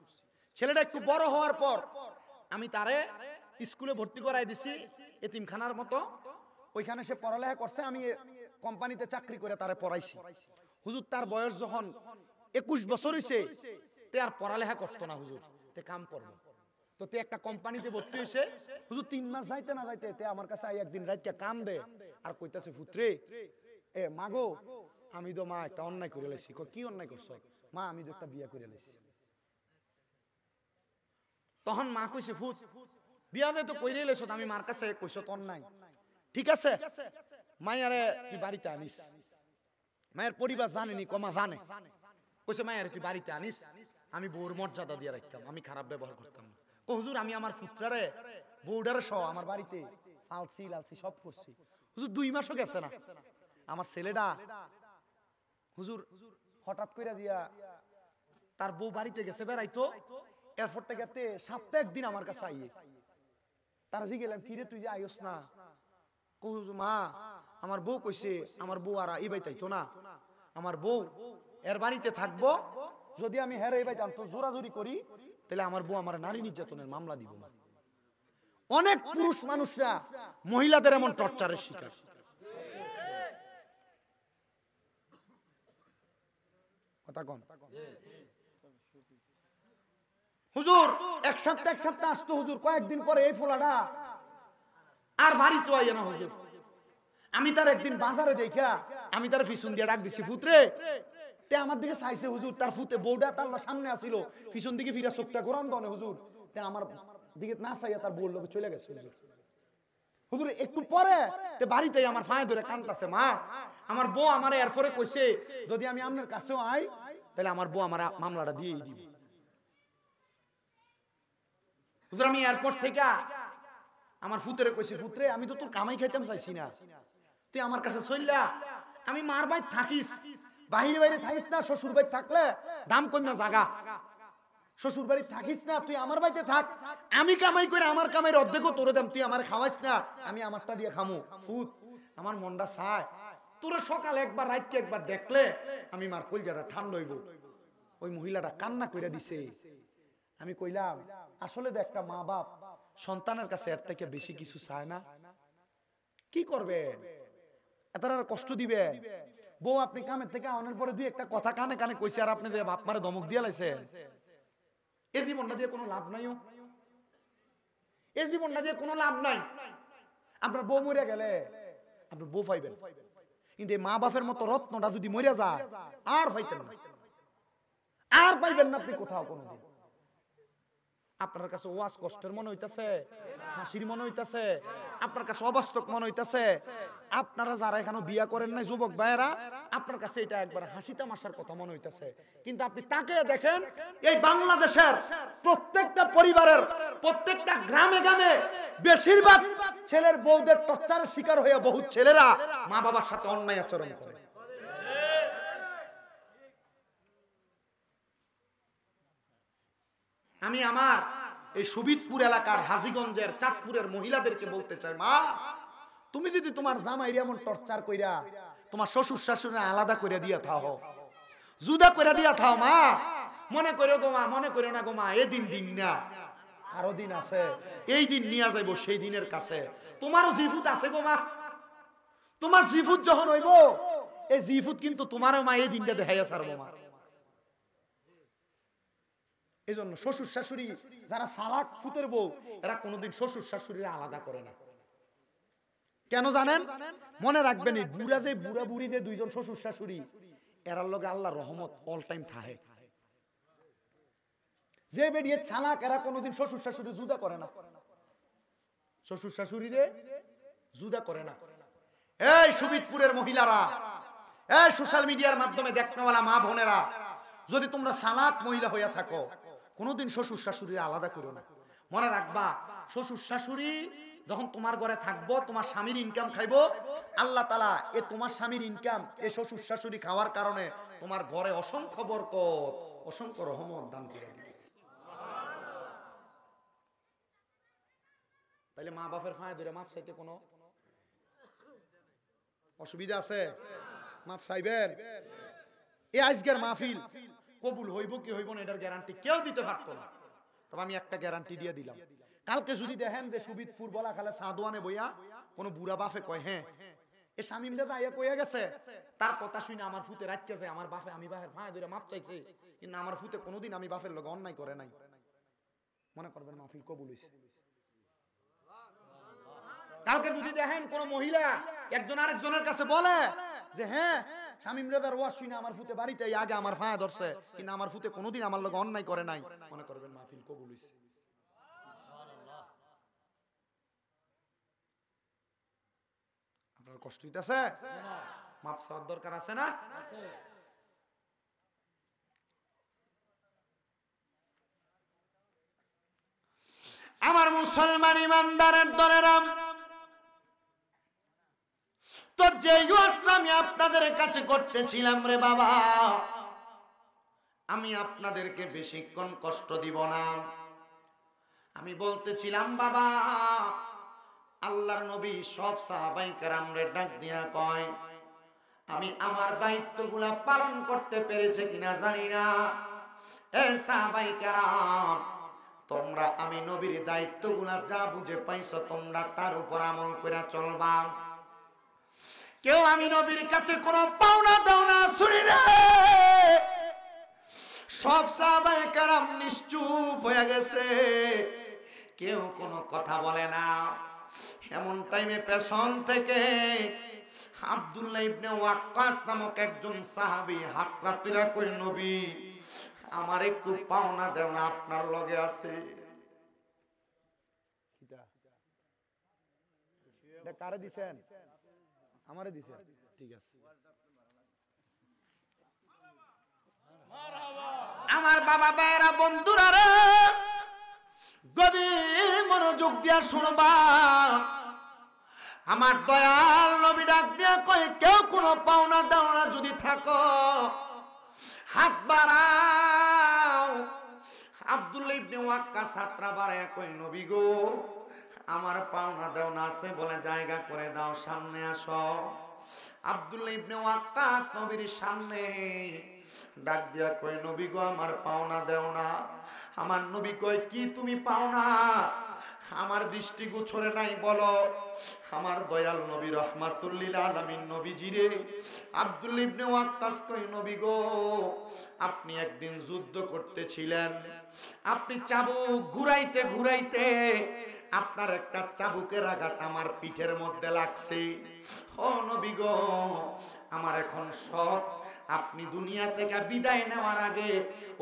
ছেলেটা একটু বড় হওয়ার পর আমি তারে স্কুলে ভর্তি করাই দিছি এতিমখানার মতো, ওইখানে সে পড়ালেখা করছে, আমি কোম্পানিতে চাকরি করে তারে পড়াইছি। হুজুর তার বয়স যখন 21 বছর হইছে তে আর পড়ালেখা করতো না, হুজুর তে কাম করবো তো তে একটা কোম্পানিতে ভর্তি হয়েছে। হুজুর 3 মাস যাইতে না যাইতে তে আমার কাছে একদিন রাইতে কাম দে আর কইতাছে পুত্রে এ মাগো আমি তো মা একটা অন্যায় করে লাইছি। কি অন্যায় করছো? মা আমি তো একটা বিয়া করে লাইছি। তখন মা কইছে ফুত বিয়া তো কইরে লাইছ, আমি মার কাছে কইছো তো অন্যায়, ঠিক আছে মায়ারে তুই বাড়িতে আনিস। মায়ের পরিবার জানেনি, কমা জানে, কইছে মায়ারে তুই বাড়িতে আনিস, আমি বউর মর্যাদা দিয়ে রাখতাম, আমি খারাপ ব্যবহার করতাম না। হুজুর আমি আমার পুত্রারে বউডারে সহ আমার বাড়িতে আলসি লালসি সব করছি। হুজুর 2 মাসও গেছে না, আমার ছেলেটা হুজুর হঠাৎ কইরা দিয়া তার বউ বাড়িতে গেছে বেড়াইতো, এরপর থেকে সপ্তাহে একদিন আমার কাছে আইয়ে তারা জি গেলাম কিরে তুই যে আইস না? মা আমার বউ কইছে আমার বউ আর এই বাইতে আইতো না, আমার বউ এর বাড়িতে থাকবো, যদি আমি হেরে এই বাইতে আনতো জোরাজুরি করি তাহলে আমার বউ আমার নারী নির্যাতনের মামলা দিব না। অনেক পুরুষ মানুষরা মহিলাদের এমন টর্চারের শিকার। কথা কন হুজুর এক সপ্তাহ আসতো হুজুর, কয়েকদিন পরে এই ফোলাটা আর বাড়ি তো আইয়া না হুজুর। আমি তার একদিন বাজারে দেখা আমি তার পিছন দিয়ে ডাক দিছি পুত্রে, তে আমার দিকে চাইছে হুজুর, তার ফুতে বউটা তার সামনে আসিল, পিছন দিকে ফিরা চোখটা ঘোরান দনে হুজুর, তে আমার দিকে না চাইয়া তার বউর লোকে চলে গেছে হুজুর। হুজুর একটু পরে তে বাড়িতে আমার ফায়ে ধরে কাঁদতাছে, মা আমার বউ আমার এরপরে কইছে যদি আমি আপনার কাছেও আই তাহলে আমার বউ আমার মামলাটা দিয়ে দিবে। হুজুর আমি এয়ারপোর্ট থেকে আমার ফুতেরে কইছি পুত্রে আমি তো তোর কামাই খাইতাম চাইছি না, তুই আমার কাছে চললা, আমি মার বাড়ি থাকিস, বাহিরে বাইরে থাকিস না, শ্বশুর বাড়ি থাকলে দাম কমে জাগা, শ্বশুর বাড়ি থাকিস না, তুই আমার বাড়িতে থাক, আমি কামাই করে আমার কামাইয়ের অর্ধেকও তোরে দাম, তুই আমার খাওয়াইস না, আমি আমারটা দিয়ে খামু। ফুত আমার মনটা চায় তোরে সকালে একবার রাইতে একবার দেখলে আমি মার কলজাটা ঠান্ডা হইব। ওই মহিলাটা কান্না কইরা দিছে। আমি কইলাম আসলে তো একটা মা বাপ সন্তানের কাছে এর থেকে বেশি কিছু চায় না, কি করবেন এটার আর কষ্ট দিবেন? বউ আপনি কামের থেকে আনার পরে দুই একটা কথা কানে কানে কইছে আর আপনি বাপ মারে ধমক দিয়ে লাইছেন, এই জীবনটা দিয়ে কোনো লাভ নাই, এই জীবনটা দিয়ে কোনো লাভ নাই। আপনার বউ মরে গেলে আপনার বউ পাইবেন, কিন্তু এই মা বাপের মতো রত্নটা যদি মরে যায় আর পাইতেন না, আর পাইবেন না আপনি কোথাও কোনোদিন। আপনার কাছে ওয়াজ কষ্টের মনে হইতাছে, হাসির মনে হইতাছে, আপনার কাছে অবাস্তব মনে হইতাছে? আপনারা যারা এখানে বিয়া করেন নাই যুবক ভাইয়েরা, আপনার কাছে এটা একবার হাসি তামাশার কথা মনে হইতাছে, কিন্তু আপনি তাকে দেখেন এই বাংলাদেশের প্রত্যেকটা পরিবারের প্রত্যেকটা গ্রামে গ্রামে বেশিরভাগ ছেলের বউদের টর্চারের শিকার হয়ে বহুত ছেলেরা মা বাবার সাথে অন্যায় আচরণ করে। আমি আমার এই সুবিদপুর এলাকার হাজীগঞ্জের চাঁদপুরের মহিলাদেরকে বলতে চাই, মা তুমি যদি তোমার জামাইরে এমন টর্চার কইরা তোমার শ্বশুর শাশুড়ি আলাদা করে দিয়া থাও, জুদা করে দিয়া থাও, মা মনে করো গো মা, মনে করো না গো মা, এই দিন দিন না আরো দিন আছে, এই দিন নিয়ে যাইবো সেই দিনের কাছে, তোমারও জিফুত আছে গো মা, তোমার জিফুত যখন হইব এই জিফুত কিন্তু তোমারও মা এই দিনটা দেখাইয়া ছাড়বো মা। এই জন্য শ্বশুর শাশুড়ি যারা সালাক ফুতের বউ এরা কোনোদিন শ্বশুর শাশুড়িরা আলাদা করে না। কেন জানেন? মনে রাখবেন এই বুড়া যে বুড়া বুড়ি যে দুইজন শ্বশুর শাশুড়ি এরার লগে আল্লাহর রহমত অল টাইম থাকে। যে বেরিয়ে সালাক এরা কোনোদিন শ্বশুর শাশুড়ি জুদা করে না, শ্বশুর শাশুড়িরে জুদা করে না। এই সুবিদপুরের মহিলারা, এই সোশ্যাল মিডিয়ার মাধ্যমে দেখনেওয়ালা মা বোনেরা, যদি তোমরা সালাক মহিলা হইয়া থাকো কোনোদিন শ্বশুর শাশুড়ি আলাদা করো না। মনে রাখবা শ্বশুর শাশুড়ি যখন তোমার ঘরে থাকবো, তোমার স্বামীর ইনকাম খাইবো, আল্লাহ তাআলা এ তোমার স্বামীর ইনকাম এ শ্বশুর শাশুড়ি খাওয়ার কারণে তোমার ঘরে অসংখ্য বরকত, অসংখ্য রহমত দান করে দিবে। তাইলে মা বাপের ফায়ে ধরে মাফ চাইতে কোনো অসুবিধা আছে? মাফ চাইবেন। এই আজকের মাহফিল কবুল হইব কি হইব না এটার গ্যারান্টি কেউ দিতে পারতো না, তবে আমি একটা গ্যারান্টি দিয়ে দিলাম, কালকে যদি দেখেন যে সুবিদপুর বলাখালে সাদওয়ানে বইয়া কোনো বুড়া বাপে কয় হ্যাঁ এ শামিম দাদা ইয়া কইয়া গেছে, তার কথা শুনে আমার ফুতে রাখতেছে আমার বাপে, আমি বাপের ফায়ে ধরে মাফ চাইছে, কিন্তু আমার ফুতে কোনোদিন আমি বাপের লগে অন্যায় করে নাই, মনে করবেন মাহফিল কবুল হইছে। কালকে যদি দেখেন কোন মহিলা একজন আরেকজনের কাছে বলে যে হ্যাঁ শামিম রেদার ওয়াজ শুনে আমার ফুতে বাড়িতে আগে আমার ফায়া ধরছে, কিন্তু আমার ফুতে কোনোদিন আমার লগে অন্যায় করে নাই, মনে করবেন মাহফিল কবুল হইছে। আপনার কষ্ট হইতাছে? মাপ চাওয়ার দরকার আছে না? আমার মুসলমান ইমানদারের দরেরাম, তো যে ওয়াজটা আমি আপনাদের কাছে করতেছিলাম রে বাবা, আমি আপনাদেরকে বেশিক্ষণ কষ্ট দিব না। আমি বলতেছিলাম বাবা, আল্লাহর নবী সব সাহাবায়ে কেরামরে ডাক দিয়া কয়, আমি আমার দায়িত্বগুলা পালন করতে পেরেছে কিনা জানি না, এ সাহাবায়ে কেরাম তোমরা আমি নবীর দায়িত্বগুলা যা বুঝে পাইছো তোমরা তার উপর আমল করে চলবা। কেউ আমি নবীর কাছে কোনো পাওনা দাওনা শুনি রে, সব সাহাবায়ে কেরাম নিশ্চুপ হয়ে গেছে, কেউ কোনো কথা বলে না। এমন টাইমে পেছন থেকে আব্দুল্লাহ ইবনে ওয়াক্কাস নামক একজন সাহাবী হাতটা তুলে কই, নবী আমার একটু পাওনা দেওনা আপনার লগে আছে। এটা কারে দিবেন? আমারে দিবেন, ঠিক আছে। আমার বাবা ভাইরা বন্ধুরা রে, গভীর মনোযোগ দিয়া শুনবা, আমার দয়াল নবী ডাক দিয়া কয়, কেউ কোনো পাওনা দাওনা যদি থাকো হাত বাড়াও। আব্দুল্লাহ ইবনে ওয়াক্কাস হাতটা বাড়ায়া কয়, নবী গো আমার পাওনা দাওনা আছে বলে জায়গা করে দাও, সামনে আসো। আব্দুল্লাহ ইবনে ওয়াক্কাস নবীর সামনে ডাক দিয়া কয়, নবী গো আমার পাওনা দেও না। আমার নবী কয়, কি তুমি পাওনা? আমার দৃষ্টি গোচরে নাই বলো। আমার দয়াল নবী রাহমাতুল লিল আলামিন নবীজি রে, আব্দুল্লাহ ইবনে ওয়াক্কাস কয়, নবী গো আপনি একদিন যুদ্ধ করতেছিলেন, আপনি চাবুক ঘুরাইতে ঘুরাইতে আপনার একটা চাবুকের আঘাত আমার পিঠের মধ্যে লাগছে। ও নবী গো, আমার এখন শখ আপনি দুনিয়া থেকে বিদায় নেওয়ার আগে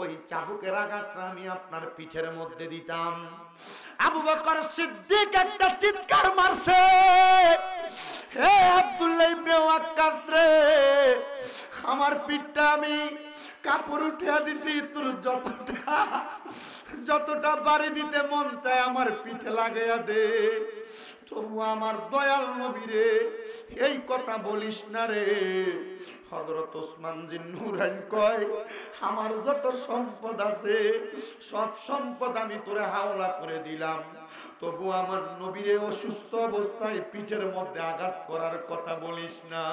ওই চাবুকের আঘাতটা আমি আপনার পিঠের মধ্যে দিতাম। আবু বকর সিদ্দিক একটা চিৎকার মারছে, হে আব্দুল্লাহ ইবনে ওয়াক্কাস রে, আমার পিঠটা আমি কাপড় উঠিয়া দিতে তোর যতটা বাড়ি দিতে মন চায় আমার পিঠে লাগাইয়া দে, তবু আমার দয়াল নবী রে এই কথা বলিস না রে। হযরত ওসমান জিন্নুরাইন কয়, আমার যত সম্পদ আছে সব সম্পদ আমি তোরে হাওলা করে দিলাম, তবু আমার নবীরে অসুস্থ অবস্থায় পিঠের মধ্যে আঘাত করার কথা বলিস না।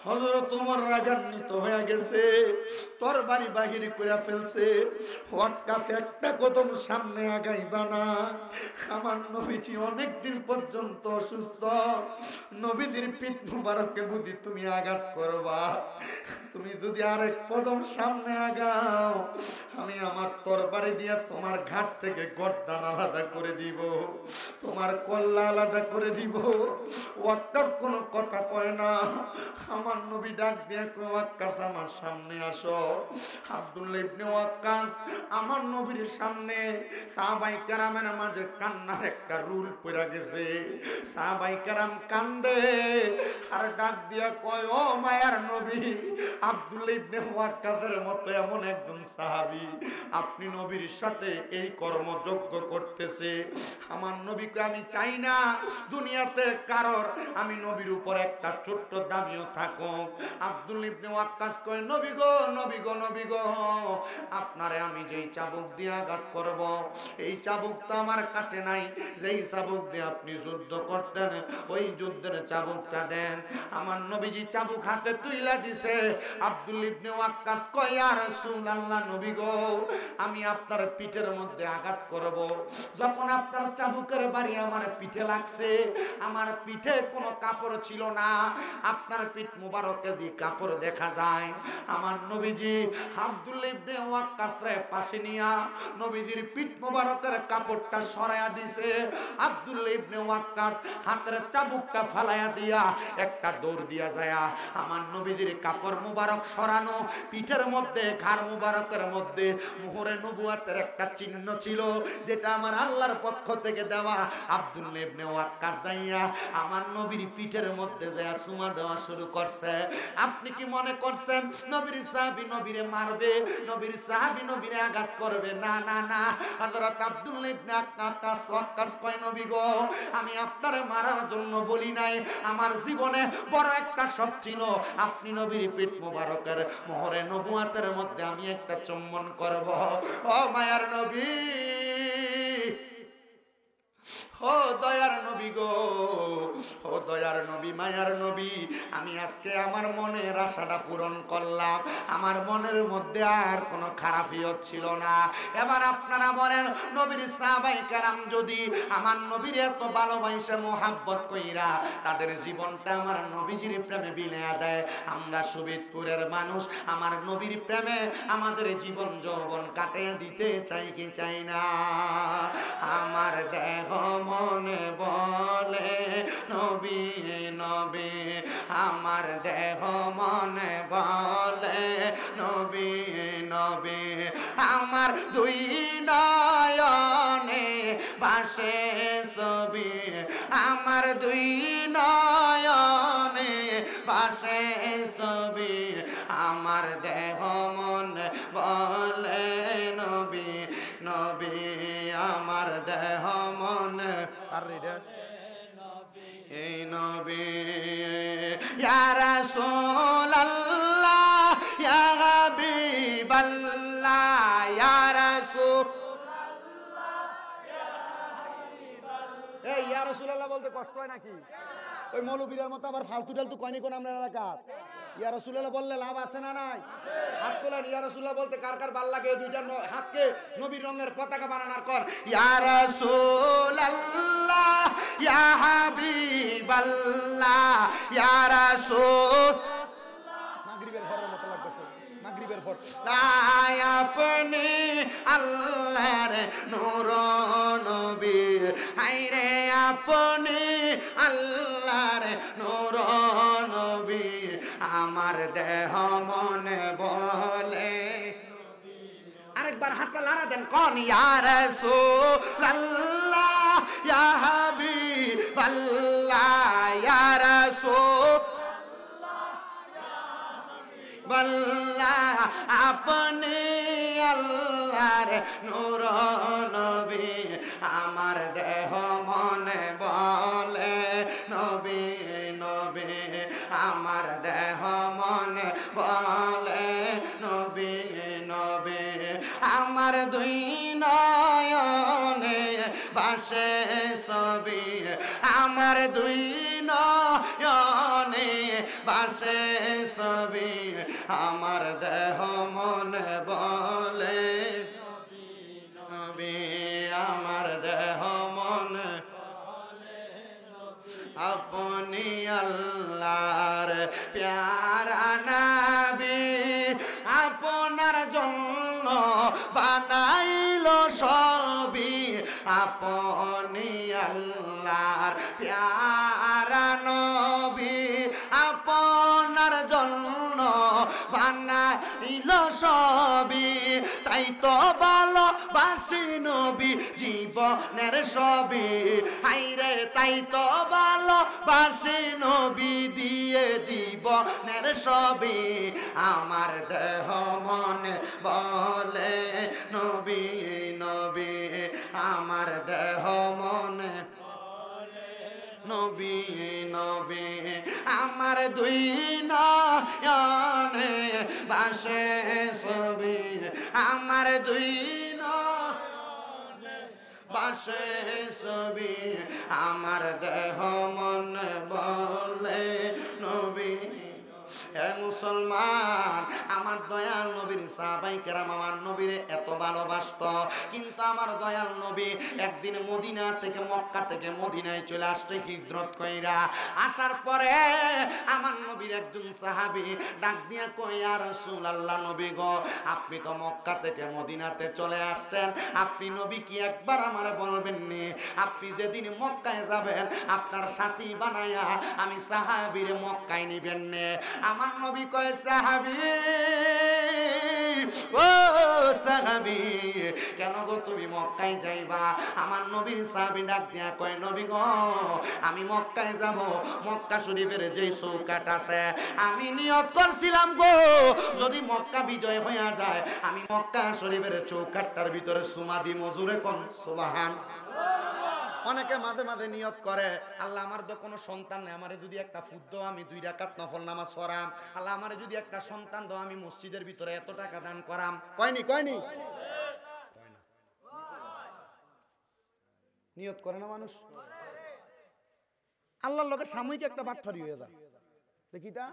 হযরত ওমর রাগান্বিত হয়ে গেছে, তরবারি বাহির করে ফেলছে। ওয়াক্কাস একটা কদম সামনে আগাইবা না, আমার নবীজি অনেকদিন পর্যন্ত অসুস্থ, নবীজির পিঠ মুবারকে বুঝি তুমি আঘাত করবা, তুমি যদি আরেক কদম সামনে আগাও আমি আমার তরবারি দিয়া তোমার ঘাট থেকে গর্দান আলাদা করে দিব, তোমার কল্লা আলাদা করে দিব। ওয়াক্কাস কোনো কথা কয় না। আমার নবী ডাক দিয়ে কয়, ওয়াক্কাস আমার সামনে আসো। আব্দুল্লাহ ইবনে ওয়াক্কাস আমার নবীর সামনে, সাহাবায়ে কেরামের মাঝে কান্নার একটা রুল পড়ে গেছে। সাহাবায়ে কেরাম কান্দে আর ডাক দিয়া কয়, ও মায়ার নবী, আব্দুল্লাহ ইবনে ওয়াক্কাসের মতো এমন একজন সাহাবী আপনি নবীর সাথে এই কর্মযজ্ঞ করতেছে। আমার নবীকে আমি চাই না দুনিয়াতে কারোর আমি নবীর উপর একটা ছোট্ট দামিও থাকুক। আব্দুল্লাহ ইবনে ওয়াক্কাস কয়, নবী গো, নবী গো, নবী গো, আপনারে আমি যেই চাবুক দিয়ে আঘাত করব এই চাবুক তো আমার কাছে নাই, যেই চাবুক দিয়ে আপনি যুদ্ধ করতেন ওই যুদ্ধের চাবুকটা দেন। আমার নবীজি চাবুক হাতে তুইলা দিছে। আব্দুল্লাহ ইবনে ওয়াক্কাস কয়, ইয়া রাসূলুল্লাহ, নবী গো, আমি আপনার পিঠের মধ্যে আঘাত করব। যখন আপনার চাবুকের বাড়ি আমার পিঠে লাগছে, আমার পিঠে কোনো কাপড় ছিল না, আপনার পিঠ মুবারকে দিয়ে কাপড় দেখা যায়। আমার নবীজি আব্দুল্লাহ ইবনে ওয়াক্কাসরে পাশে নিয়া নবীজির পিঠ মুবারকের কাপড়টা সরায়া দিছে। আব্দুল্লাহ ইবনে ওয়াক্কাস হাতের চাবুকটা ফালাইয়া দিয়া একটা দৌড় দিয়া যায় আমার নবীজির কাপড় মুবারক সরানো, পিঠের মধ্যে ঘাড় মুবারকের মধ্যে মোহরে নবুয়তের একটা চিহ্ন ছিল, যেটা আমার আল্লাহর পক্ষ থেকে দেওয়া। আব্দুল্লাহ ইবনে ওয়াক্কাস যাইয়া আমার নবীর পিঠের মধ্যে যাইয়া চুমা দেওয়া শুরু করছে। আপনি কি মনে করছেন নবীর সাহাবী নবীরে মারবে, নবীর সাহাবী নবীরে আঘাত করবে? না না না। হযরত আব্দুল্লাহ ইবনে ওয়াক্কাস কয়, নবী গো, আমি আপনারে মারার জন্য বলি নাই, আমার জীবনে বড় একটা শখ ছিল আপনি নবীর পিঠ মুবারকের মোহরে নবুয়তের মধ্যে আমি একটা চুম্বন করব। ও মায়ার নবী, ও দয়ার নবী গো, ও দয়ার নবী, মায়ার নবী, আমি আজকে আমার মনের আশাটা পূরণ করলাম, আমার মনের মধ্যে আর কোনো খারাপই হচ্ছিল না। এবার আপনারা বলেন, নবীর সাহাবায়ে কেরাম যদি আমার নবীর এত ভালোবাসা মোহাব্বত কইরা তাদের জীবনটা আমার নবীজির প্রেমে বিলিয়ে দেয়, আমরা শোভিতপুরের মানুষ আমার নবীর প্রেমে আমাদের জীবন যৌবন কাটিয়ে দিতে চাই কি চাই না? আমার দেহ মনে বলে নবী নবী, আমার দেহ মনে বলে নবী নবী, আমার দুই নয়নে ভাসে ছবি, আমার দুই নয়নে ভাসে ছবি, আমার দেহ মনে বলে নবী নবী, আমার দেহ মনে এই নবী। ইয়া রাসূলুল্লাহ, ইয়া হাবিবাল্লাহ, ইয়া রাসূলুল্লাহ, ইয়া হাবিবাল্লাহ। এই ইয়া রাসূলুল্লাহ বলতে কষ্ট হয় নাকি? ওই মৌলবীর মতো আবার ফালতু টালতু কয়নি কোন আমরা এলাকা? ইয়া রাসূলুল্লাহ বললে লাভ আছে না নাই? হাত তোলেন। ইয়া রাসূলুল্লাহ বলতে কার কার ভাল লাগে? দুইটা হাতকে নবীর রঙের পতাকা বানানোর কর। ইয়া রাসূলুল্লাহ, ইয়া হাবিবাল্লাহ, ইয়া রাসূলুল্লাহ। মাগরিবের ফরের মতো লাগতেছে, মাগরিবের ফর। তাই আপনি আল্লাহর নূর নবী হায়রে আপনি আল্লাহর নূর নবী আমার দেহ মনে বলে আরেকবার হাতটা লাড়া দেন কোন ইয়া রাসূলুল্লাহ ইয়া হাবিবাল্লাহ ইয়া রাসূলুল্লাহ আপনি আল্লাহর নূর নবী আমার দেহ মনে বলে নবী নবী আমার দেহ মনে বলে নবী নবী আমার দুই নয়নে বাসে ছবি আমার দুই নয়নে বাসে ছবি আমার দেহ মনে বলে নবী আমার দেহ মনে আপনি আল্লাহর প্যারা নবী আপনার জন্য বানাইলো সবই আপনি আল্লাহর প্যারা নবী আপনার জন্য বানাইলো সবই তাই তো ভালোবাসি নবী জীবনের সবই হায়রে তাই তো ভালোবাসি নবী দিয়ে জীবনের সবই আমার দেহ মনে বলে নবী নবী আমার দেহ মনে নবী নবী আমার দুই নয়নে বাসে ছবি আমার দুই নয়নে বাসে ছবি আমার দেহ মনে বলে নবী হে মুসলমান আমার দয়াল নবীর সাহাবায়ে কেরাম আমার নবীরে এত ভালোবাসত কিন্তু আমার দয়াল নবী একদিন মদিনা থেকে মক্কা থেকে মদিনায় চলে আসছে হিজরত কইরা আসার পরে আমার নবীর একজন সাহাবী ডাক দিয়া কয় ইয়া রাসূলুল্লাহ নবী গো আপনি তো মক্কা থেকে মদিনাতে চলে আসছেন আপনি নবী কি একবার আমারে বলবেন নি আপনি যেদিন মক্কায় যাবেন আপনার সাথী বানায়া আমি সাহাবীরে মক্কায় নিবেন নে আমার নবী কয় সাহাবী ও সাহাবী কেন গো তুমি মক্কায় যাইবা আমার নবীর সাহাবী ডাক দিয়া কয় নবী গো আমি মক্কায় যাব মক্কা শরীফের যেই চৌকাঠ আছে আমি নিয়ত করছিলাম গো যদি মক্কা বিজয় হইয়া যায় আমি মক্কা শরীফের চৌকাঠটার ভিতরে সুমা দি মজুরে কোন সুবহানাল্লাহ অনেকে মাঝে মাঝে নিয়ত করে আল্লাহ আমার তো কোনো সন্তান নেই আমারে যদি একটা ফুট দাও আমি 2 রাকাত নফল নামাজ পড়াম আল্লাহ আমারে যদি একটা সন্তান দাও আমি মসজিদের ভিতরে এত টাকা দান করাম কয়নি নিয়ত করে না মানুষ আল্লাহর লগে সাময়িক একটা বাটফারি হয়ে যায় দেখি তা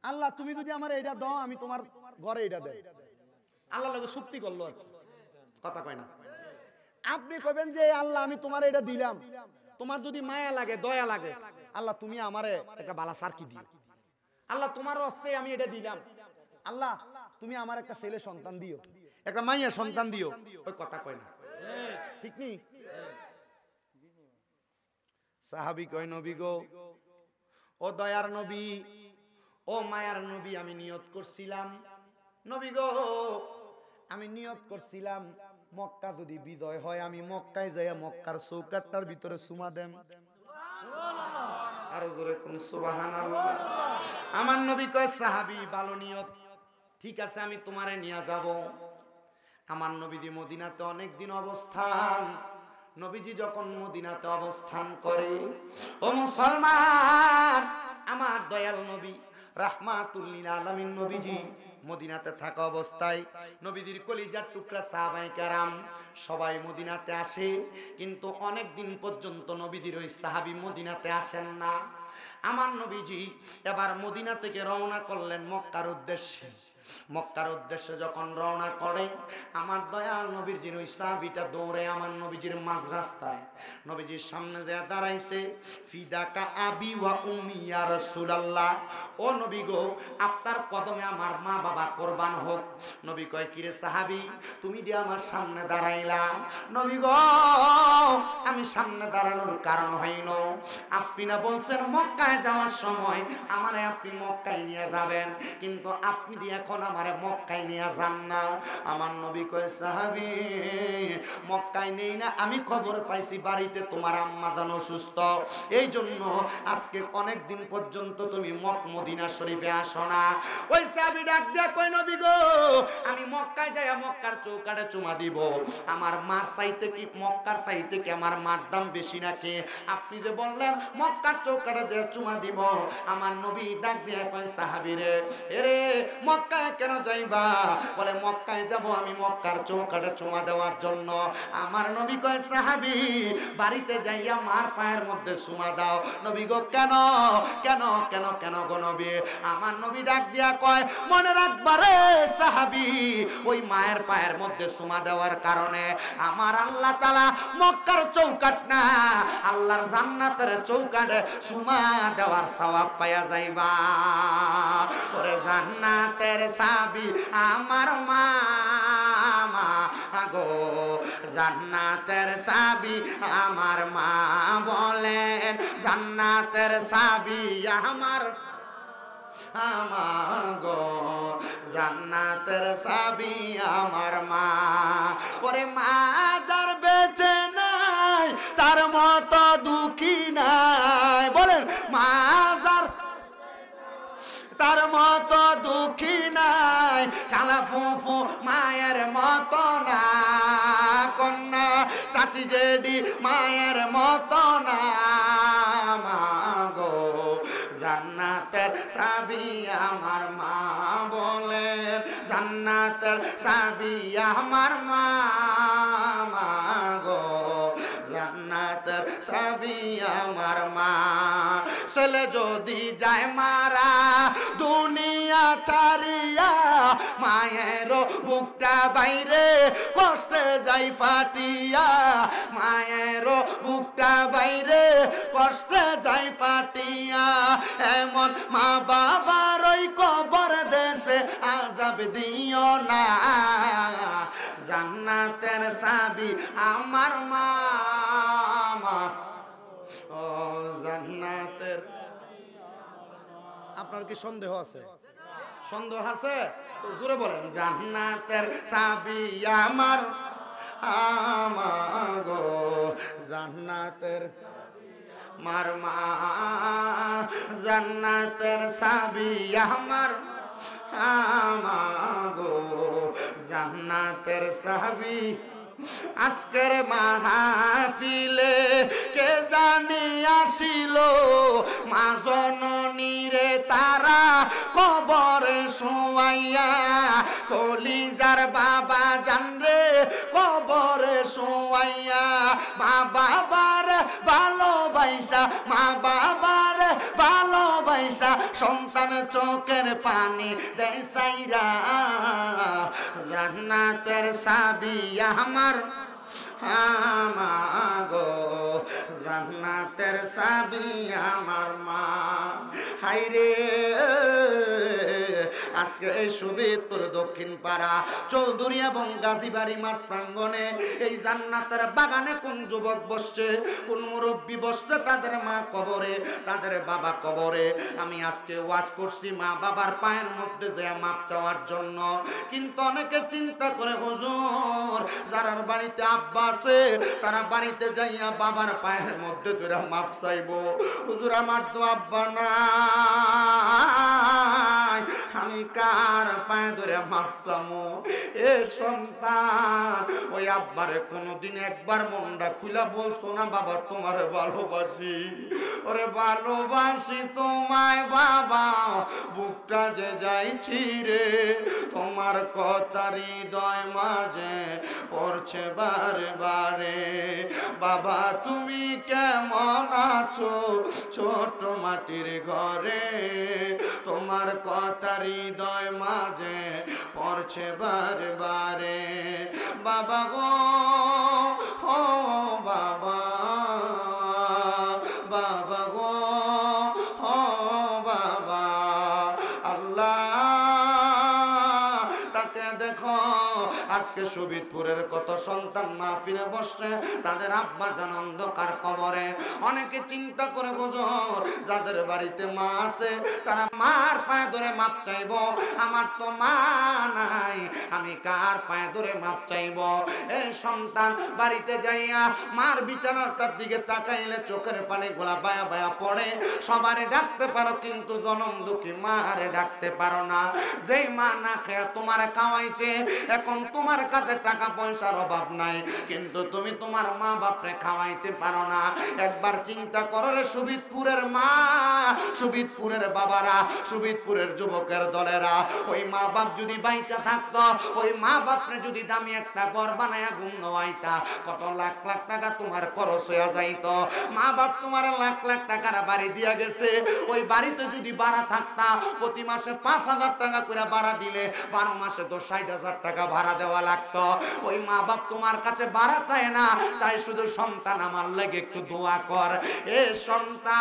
আল্লাহ তুমি যদি আমার এইটা দাও আমি তোমার ঘরে এইটা দেই আল্লাহর লগে চুক্তি করলো কথা কয় না আপনি কবেন যে আল্লাহ আমি তোমার এটা দিলাম তোমার যদি মায়া লাগে দয়া লাগে আল্লাহ তুমি আমারে একটা বালা সারকি দিও আল্লাহ তোমার হস্তে আমি এটা দিলাম আল্লাহ তুমি আমার একটা ছেলে সন্তান দিও একটা মাইয়া সন্তান দিও ওই কথা কয় না ঠিক নি সাহাবী কয় নবী গো ও দয়ার নবী ও মায়ার নবী আমি নিয়ত করছিলাম নবী গো আমি নিয়ত করছিলাম মক্কা যদি বিজয় হয় আমি মক্কায় যাইয়া মক্কার চৌকাঠটার ভিতরে চুমা দেম আরো জোরে কোন সুবহানাল্লাহ আমার নবী কয় সাহাবী ভালো নিয়ত ঠিক আছে আমি তোমারে নিয়ে যাব আমার নবীজি মদিনাতে অনেক দিন অবস্থান নবীজি যখন মদিনাতে অবস্থান করে ও মুসলমান আমার দয়াল নবী রাহমাতুল লিল আলামিন নবীজি মদিনাতে থাকা অবস্থায় নবীজির কলিজার টুকরা সাহাবায়ে কেরাম সবাই মদিনাতে আসে কিন্তু অনেক দিন পর্যন্ত নবীজির ওই সাহাবী মদিনাতে আসেন না আমার নবীজি এবার মদিনা থেকে রওনা করলেন মক্কার উদ্দেশ্যে। মক্কার উদ্দেশ্যে যখন রওনা করে, আমার দয়াল নবীজির ওই সাহাবীটা দৌড়ে আমার নবীজির মাঝ রাস্তায় নবীজির সামনে যে দাঁড়াইছে, ফিদাকা আবি ওয়া উম্মি ইয়া রাসূলুল্লাহ, ও নবী গো, আপনার কদমে আমার মা বাবা কোরবান হোক। নবী কয়, কিরে সাহাবী, তুমি দিয়ে আমার সামনে দাঁড়াইলা? নবী গো, আমি সামনে দাঁড়ানোর কারণ হইল, আপনি না বলছেন মক্কায় যাওয়ার সময় আমারে আপনি মক্কায় নিয়ে যাবেন, কিন্তু আপনি দিয়ে এখন আমারে মক্কায় নিয়ে যান না। আমার নবী কয়, সাহাবী, মক্কায় নেই না, আমি খবর পাইছি বাড়িতে তোমার আম্মা জান অসুস্থ, এই জন্য আজকে অনেক দিন পর্যন্ত তুমি মদিনা শরীফে আসো না। ওই সাহাবী ডাক দিয়া কয়, নবী গো, আমি মক্কায় যাইয়া মক্কার চৌকাঠে চুমা দিব, আমার মার চাইতে কি মক্কার চাইতে কি আমার মার দাম বেশি নাকি? আপনি যে বললেন মক্কার চৌকাঠে যে চুমা দিব। আমার নবী ডাক দিয়া কয়, সাহাবী রে, এরে মক্কায় কেন যাইবা? বলে, মক্কায় যাব আমি মক্কার চৌকাঠে চুমা দেওয়ার জন্য। আমার নবী কয়, সাহাবী, বাড়িতে যাইয়া মার পায়ের মধ্যে চুমা দাও। নবী গো, কেন কেন কেন কেন গো নবী? আমার নবী ডাক দিয়া কয়, মনে রাখবা রে সাহাবী, ওই মায়ের পায়ের মধ্যে চুমা দেওয়ার কারণে আমার আল্লাহ তাআলা মক্কার চৌকাঠ না, আল্লাহর জান্নাতের চৌকাঠে চুমা দেওয়ার সওয়াব পাইয়া যাইবা। ওরে জান্নাতের চাবি আমার মা গো, জান্নাতের চাবি আমার মা বলেন, জান্নাতের চাবি আমার গো, জান্নাতের চাবি আমার মা। ওরে মা যার বেঁচে নাই তার মতো দুঃখী নাই, বলেন, মা যার তার মতো দুঃখী নাই, খালা ফুফু মায়ের মতো না, কন্যা চাচি জেডি মায়ের মতো না। মা গো, জান্নাতের চাবি আমার মা বলেন, জান্নাতের চাবি আমার মা গো, জান্নাতের চাবি আমার মা। ছেলে যদি যায় মারা দুনিয়া ছাড়িয়া, মায়ের বুকটা বাইরে কষ্টে যাই ফাটিয়া, মায়ের বুকটা বাইরে কষ্টে যাই ফাটিয়া, এমন মা বাবার ওই কবর দেশে আযাব দিও না, জান্নাতের চাবি আমার মা। ও জান্নাতের, আপনার কি সন্দেহ আছে? সন্দেহ আছে তো জোরে বলেন, জান্নাতের চাবি আমার গো, জান্নাতের মার মা, জান্নাতের চাবি আমার গো, জান্নাতের চাবি। আজকের মাহফিলে কে জানি আসিল, মা জননীরে তারা কবরে শোয়াইয়া, কলিজার বাবা জানরে কবরে শোয়াইয়া, মা বাবার ভালোবাসা, মা বাবার ভালোবাসা, সন্তান চোখের পানি দেয় সাইরা, জান্নাতের চাবি আমার গো, জান্নাতের চাবি আমার মা। হাইরে, আজকে এই সুবিদপুর দক্ষিণ পাড়া চৌধুরী এবং গাজীবাড়ি মাঠ প্রাঙ্গণে এই জান্নাতের বাগানে কোন যুবক বসছে, কোন মুরব্বী বসছে, তাদের মা কবরে, তাদের বাবা কবরে। আমি আজকে ওয়াজ করছি মা বাবার পায়ের মধ্যে যে মাপ চাওয়ার জন্য, কিন্তু অনেকে চিন্তা করে, হুজুর যারা বাড়িতে আব্বা আছে তারা বাড়িতে যাইয়া বাবার পায়ের মধ্যে তোরা মাপ চাইবো। হুজুর আমার তো আব্বা নাই, আমি আমি কার পায়ে ধরে মাপ চামু? এ সন্তান, ওই আব্বারে কোনোদিন একবার মনটা খুলা বলছো না বাবা তোমার ভালোবাসি? ওরে ভালোবাসি তোমায় বাবা, বুকটা যে যাইছি রে, তোমার কথা হৃদয় মাঝে পড়ছে বারে বারে। বাবা তুমি কেমন আছো ছোট মাটির ঘরে, তোমার কথা হৃদয় মাঝে পড়ছে বারে বারে। বাবা গো, ও বাবা, বাবা গো, ও বাবা। আল্লাহ তাকে দেখো, আজকে শোভিতপুরের কত সন্তান মাহফিলে বসছে, তাদের আব্বা জান অন্ধকার কবরে। অনেকে চিন্তা করে হুজুর, যাদের বাড়িতে মা আছে তারা মার পায়ে ধরে মাপ চাইবো, আমার তো মা নাই, আমি কার পায়ে ধরে মাপ চাইবো? এই সন্তান বাড়িতে যাইয়া মার বিছানাটার দিকে তাকাইলে চোখের পানি গোলা বায়া বায়া পড়ে। সবারে ডাকতে পারো কিন্তু জনম দুঃখী মারে ডাকতে পারো না। যেই মা না খেয়ে তোমার খাওয়াইছে, এখন তোমার কাছে টাকা পয়সার অভাব নাই, কিন্তু তুমি তোমার মা বাপরে খাওয়াইতে পারো না। একবার চিন্তা করো রে শোভিতপুরের মা, শোভিতপুরের বাবারা, শোভিতপুরের যুবকের দলেরা, ওই মা বাপ যদি বাইচা থাকতো, ওই মা বাপরে যদি দামি একটা ঘর বানায়া ঘুমাইতা, কত লাখ লাখ টাকা তোমার খরচ হয়ে যাইতো। মা বাপ তোমার লাখ লাখ টাকার বাড়ি দিয়া গেছে, ওই বাড়িতে যদি ভাড়া থাকতা, প্রতি মাসে 5,000 টাকা করে ভাড়া দিলে 12 মাসে তো 60,000 টাকা ভাড়া দেওয়া লাগতো। ওই মা বাপ তোমার কাছে ভাড়া চায় না, চাই শুধু সন্তান আমার লাগে একটু দোয়া কর। এ সন্তান,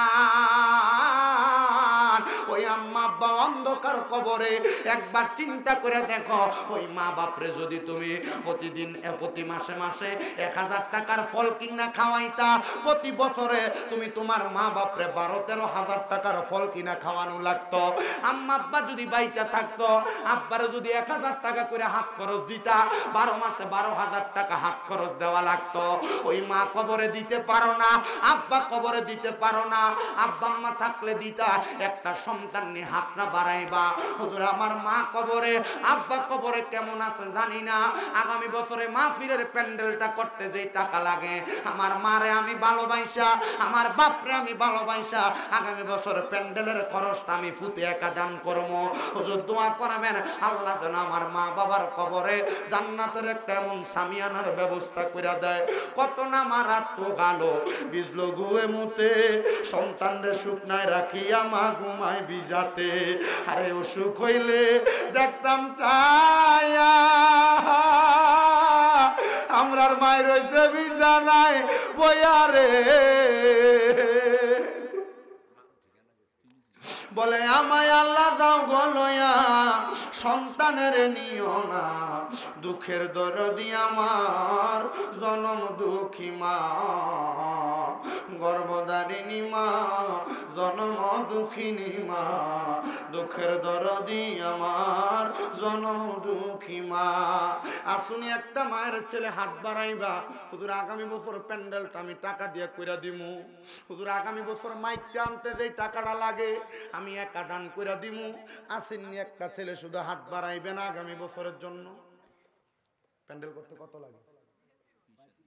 ওই আম্মা আব্বা অন্ধকার কবরে, একবার চিন্তা করে দেখো, ওই মা বাপরে যদি তুমি প্রতিদিন প্রতি মাসে মাসে 1,000 টাকার ফল কিনা খাওয়াইতা, প্রতি বছরে তুমি তোমার মা বাপরে 12-13,000 টাকার ফল কিনা খাওয়ানো লাগতো। আম্মা আব্বা যদি বাইচা থাকতো, আব্বারে যদি 1,000 টাকা করে হাত খরচ দিতা, 12 মাসে 12,000 টাকা হাত খরচ দেওয়া লাগতো। ওই মা কবরে দিতে পারো না, আব্বা কবরে দিতে পারো না, আব্বা আম্মা থাকলে দিতা, একটা সন্তান নিয়ে হাতটা বাড়াইবা। হুজুর আমার মা কবরে, আব্বা কবরে কেমন আছে জানি না, আগামী বছরে মাহফিলের প্যান্ডেলটা করতে যেই টাকা লাগে, আমার মারে আমি ভালোবাসা, আমার বাপরে আমি ভালোবাসা, আগামী বছর প্যান্ডেলের খরচটা আমি ফুতে একা দান করবো। হুজুর দোয়া করাবেন আল্লাহ যেন আমার মা বাবার কবরে জান্নাতের একটা এমন সামিয়ানার ব্যবস্থা করে দেয়। কত না মারা তো গালো বিজলো গুয়ে মুতে, সন্তানরে শুকনায় রাখিয়া মা ঘুমায় বিজাতে। আরে অসুখ হইলে দেখতাম চায়া, আমরার মায়ের রয়েছে বিছানায় বয়ারে, বলে আমায় আল্লাহ দাও গলয়া, সন্তানের নিও না, দুঃখের দরদি আমার জনম দুঃখী মা, গর্ভধারিণী মা, জনম দুঃখিনী মা, দুঃখের দরদি আমার জনম দুঃখী মা। আসুনি একটা মায়ের ছেলে হাত বাড়াইবা, হুজুর আগামী বছর প্যান্ডেলটা আমি টাকা দিয়ে কইরা দিমু, হুজুর আগামী বছর মাইকটা আনতে যেই টাকাটা লাগে আমি একা দান কইরা দিমু। আসেননি একটা ছেলে শুধু হাত বাড়াইবে না আগামী বছরের জন্য? প্যান্ডেল করতে কত লাগে?